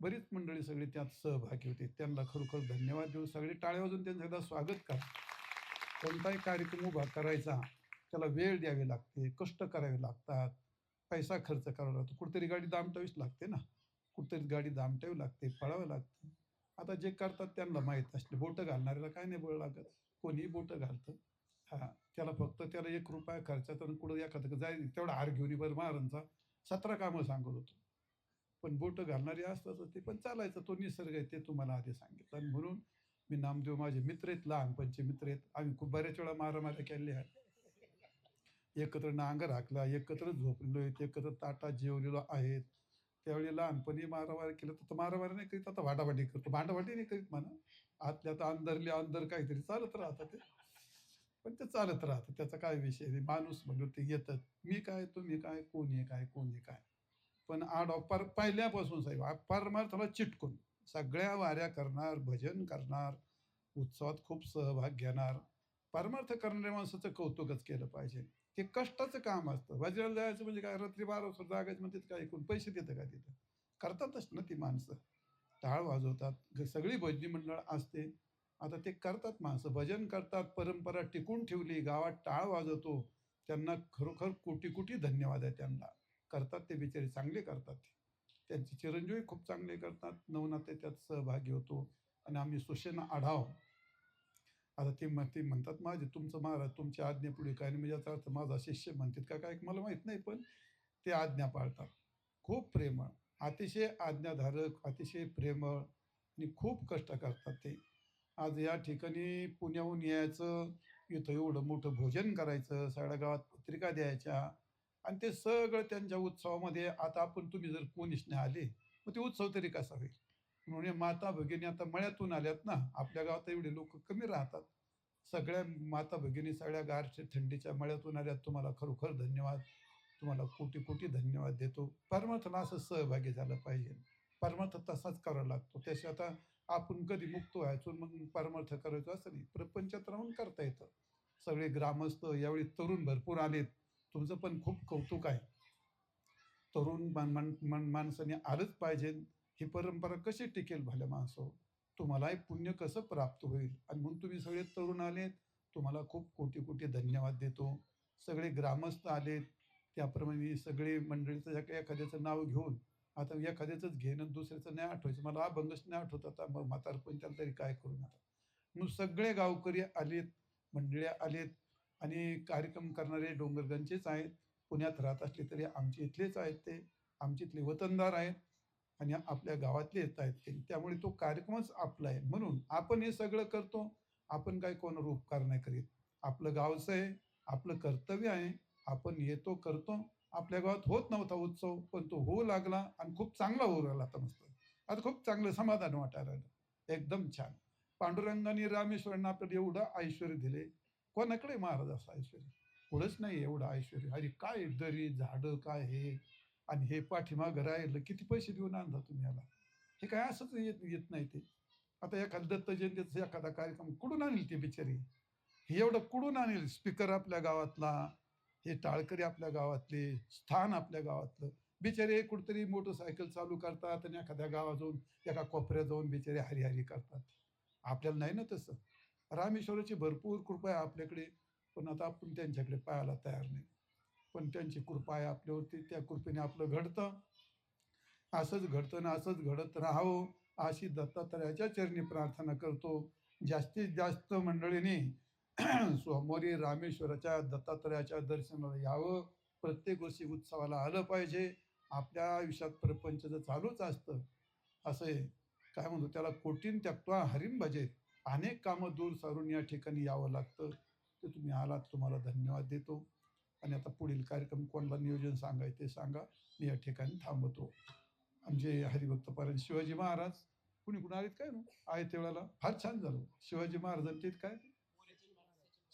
बरीच मंडळी सगळी त्यात सहभागी होते. त्यांना खरोखर धन्यवाद देऊन सगळे टाळ्या वाजवून त्यांचं एकदा स्वागत करा. कोणताही कार्यक्रम उभा करायचा, त्याला वेळ द्यावी लागते, कष्ट करावे लागतात, पैसा खर्च करावा लागतो. कुठेतरी गाडी दामटावीच लागते ना, कुठेतरी गाडी दामटावी लागते, पळावं लागतं. आता जे करतात त्यांना माहीत असते. बोटं घालणाऱ्याला काय नाही बळ लागत. कोणीही बोटं घालतं. हां, त्याला ₹1 खर्चात आणि कुठं एखादं जाईल तेवढा हार घेऊन ये बरं महाराजांचा 17 कामं सांगत होतो. पण बोटं घालणारे असतातच ते, पण चालायचं तो निसर्ग आहे ते तुम्हाला आधी सांगितलं आणि म्हणून मी नामदेव माझे मित्र आहेत, लहानपणचे मित्र आहेत. आम्ही खूप बऱ्याच वेळा मारामाऱ्या केल्या आहेत. एकत्र नांगर हाकला, एकत्र झोपलेलो आहेत, एकत्र ताटात जेवलेलो आहेत. त्यावेळी लहानपणी मारामारी केलं तर मारामारी नाही करीत, आता भांडाभांडी करतो. भांडाभांडी नाही करीत म्हणा. आतल्या आत अंदरल्या अंदर काहीतरी चालत राहतं ते. पण ते चालत राहतं. त्याचा काय विषय नाही. माणूस म्हणून ते येतात. मी काय, तुम्ही काय, कोणी काय, कोणी काय. पण पहिल्यापासून साहेब परमार्थाला चिटकून सगळ्या वाऱ्या करणार, भजन करणार, उत्सवात खूप सहभाग घेणार. परमार्थ करणाऱ्या माणसाचं कौतुकच केलं पाहिजे. ते कष्टाचं काम असतं. भजनाला जायचं म्हणजे काय, रात्री 12 वाजता जागायचं म्हणजे काय, ऐकून पैसे देतं का तिथं? करतातच ना ती माणसं. टाळ वाजवतात. सगळी भजनी मंडळ असते. आता ते करतात माणसं. भजन करतात, परंपरा टिकून ठेवली, गावात टाळ वाजवतो. त्यांना खरोखर कोटी-कोटी धन्यवाद आहे त्यांना. करतात ते बिचारे, चांगले करतात ते. त्यांचे चिरंजीवही खूप चांगले करतात. नवनाथ त्यात सहभागी होतो आणि आम्ही सुषेण आढाव. आता ते म्हणतात माझे तुमचं महाराज तुमच्या आज्ञेपुढे काय नाही, म्हणजे याचा अर्थ माझा शिष्य म्हणतात का काय मला माहीत नाही, पण ते आज्ञा पाळतात. खूप प्रेमळ, अतिशय आज्ञाधारक, अतिशय प्रेमळ आणि खूप कष्ट करतात ते. आज या ठिकाणी पुण्याहून यायचं, इथं एवढं मोठं भोजन करायचं, सगळ्या गावात पत्रिका द्यायच्या आणि ते सगळं त्यांच्या उत्सवामध्ये. आता तुम्ही जर कोणीच नाही आले, मग ते उत्सव तरी कसा होईल? म्हणून माता भगिनी आता मळ्यातून आल्यात ना, आपल्या गावात एवढे लोक कमी राहतात. सगळ्या माता भगिनी सगळ्या गारच्या थंडीच्या मळ्यातून आल्यात. तुम्हाला खरोखर धन्यवाद. तुम्हाला कोटी कोटी धन्यवाद देतो. परमार्थाला असं सहभागी झालं पाहिजे. परमार्थ तसाच करावा लागतो. त्याशिवाय आता आपण कधी मुक्त व्हायचो मग परमार्थ करायचो असं नाही. प्रपंचात राहून करता येतं. सगळे ग्रामस्थ यावेळी तरुण भरपूर आलेत. तुमचं पण खूप कौतुक आहे. तरुण माणसाने आलंच पाहिजे. ही परंपरा कशी टिकेल भल्या माणसावर? तुम्हालाही पुण्य कसं प्राप्त होईल? आणि म्हणून तुम्ही सगळे तरुण आलेत. तुम्हाला खूप कोटी कोटी धन्यवाद देतो. सगळे ग्रामस्थ आलेत. त्याप्रमाणे सगळे मंडळीचं एखाद्याचं नाव घेऊन, आता एखाद्याचंच घेणं दुसऱ्याचं नाही आठवायचं. मला अभंगच नाही आठवत आता, मग म्हातारपण त्याला तरी काय करू आता. म्हणून सगळे गावकरी आलेत, मंडळी आलेत आणि कार्यक्रम करणारे डोंगरगंजचेच आहेत. पुण्यात राहत असले तरी आमचे इथलेच आहेत ते. आमचे इथले वतनदार आहेत आणि आपल्या गावातले येत आहेत ते. त्यामुळे तो कार्यक्रमच आपला आहे. म्हणून आपण हे सगळं करतो. आपण काय कोणावर उपकार नाही करीत. आपलं गावचं आहे, आपलं कर्तव्य आहे. आपण येतो, करतो. आपल्या गावात होत नव्हता उत्सव, पण तो होऊ लागला आणि खूप चांगला होऊ लागला आता मस्त. आता खूप चांगलं समाधान वाटायला लागलं. एकदम छान. पांडुरंगाने रामेश्वरांना आपल्याला एवढं ऐश्वर्य दिले. कोणाकडे महाराज असं ऐश्वर्य? पुढंच नाही एवढं ऐश्वर्य. अरे काय दरी, झाडं काय हे आणि हे पाठीमागं राहिलं. किती पैसे देऊन आणता तुम्ही याला? हे काय असंच येत येत नाही ते. आता एखादा दत्त जयंतीचा एखादा कार्यक्रम कुठून आणील ते बिचारे? हे एवढं कुठून आणील? स्पीकर आपल्या गावातला, हे टाळकरी आपल्या गावातले, स्थान आपल्या गावातलं. बिचारे कुठेतरी मोटरसायकल चालू करतात आणि एखाद्या गावात जाऊन, एका कोपऱ्यात जाऊन बिचारे हरिहरी करतात. आपल्याला नाही ना तसं. रामेश्वराची भरपूर कृपा आहे आपल्याकडे. पण आता आपण त्यांच्याकडे पाहायला तयार नाही. पण त्यांची कृपा आहे आपल्यावरती, त्या कृपेने आपलं घडतं. असंच घडतं ना असंच घडत राहावं अशी दत्तात्रयाच्या चरणी प्रार्थना करतो. जास्तीत जास्त मंडळींनी सोमवारी रामेश्वराच्या दत्तात्रयाच्या दर्शनाला यावं. प्रत्येक वर्षी उत्सवाला आलं पाहिजे. आपल्या आयुष्यात प्रपंच चालूच असतं. असं आहे, काय म्हणतो त्याला, कोटीन त्यक्त्वा हरिं भजेत. अनेक कामं दूर सारून या ठिकाणी यावं लागतं. ते तुम्ही आलात, तुम्हाला धन्यवाद देतो. आणि आता पुढील कार्यक्रम कोणाला नियोजन सांगायचं ते सांगा. मी या ठिकाणी थांबतो. आमचे हरिभक्त पारायण शिवाजी महाराज कुणी कुणी आलेत काय ना आहे तेवढ्याला फार छान झालं. शिवाजी महाराजांचे काय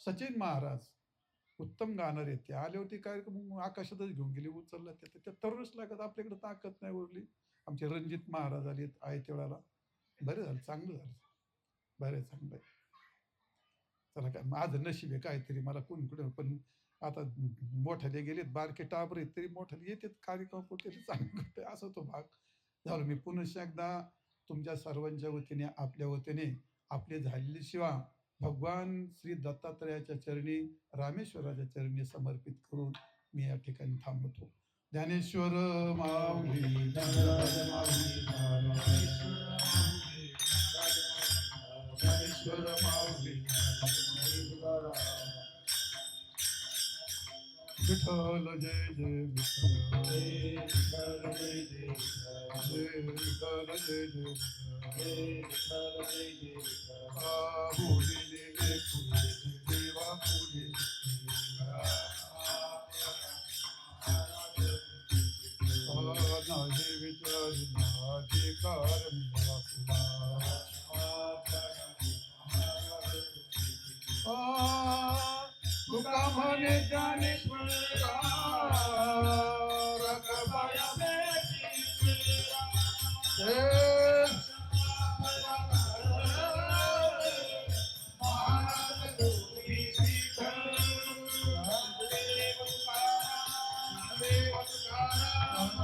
सचिन महाराज उत्तम गाणार आहेत. ते आले होते कार्यक्रम आकाशातच घेऊन गेले, उचलला त्या तरुणच लागत. आपल्याकडे ताकद नाही उरली. आमचे रणजित महाराज आलेत आहे तेवढ्याला. बरं झालं, चांगलं झालं. बरं, चांगलं आहे. चला काय माझं नशीब आहे काहीतरी, मला कोणी कुठे पण आता मोठ्याले गेलेत, बारके टाबर आहेत तरी मोठ्याले येतात कार्यक्रम कुठे चांगलं करते असं तो भाग झालो. मी पुन्हा एकदा तुमच्या सर्वांच्या वतीने, आपल्या वतीने आपली झालेली सेवा भगवान श्री दत्तात्रयाच्या चरणी, रामेश्वराच्या चरणी समर्पित करून मी या ठिकाणी थांबतो. ज्ञानेश्वर माऊली, ज्ञानराज माऊली, ज्ञानेश्वर माऊली, विठ्ठल जय जय विठ्ठल, विठ्ठल जय जय विठ्ठल, जय विठ्ठल जय जय विठ्ठल. फुले देवे फुले देवा फुले नाही विचारी अधिकार मिळा तुका म्हणे ज्ञानेश्वरा रखबाया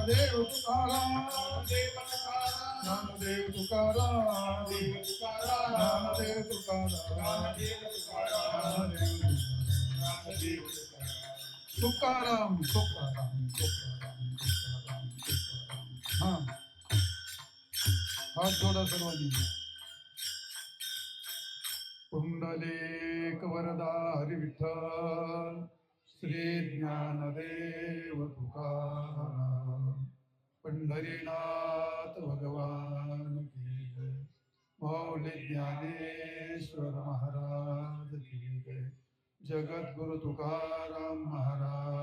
देव तुकाराम, ज्ञानदेव तुकाराम, ज्ञानदेव तुकाराम, तुकाराम तुकाराम तुकाराम तुकाराम तुकाराम. हा हात जोडा सर्वांनी. पुंडलिक वरदा हरी विठ्ठल, श्री ज्ञानदेव तुकाराम, पंढरीनाथ भगवान की जय. मौली ज्ञानेश्वर महाराज की जय. जगद्गुरु तुकाराम महाराज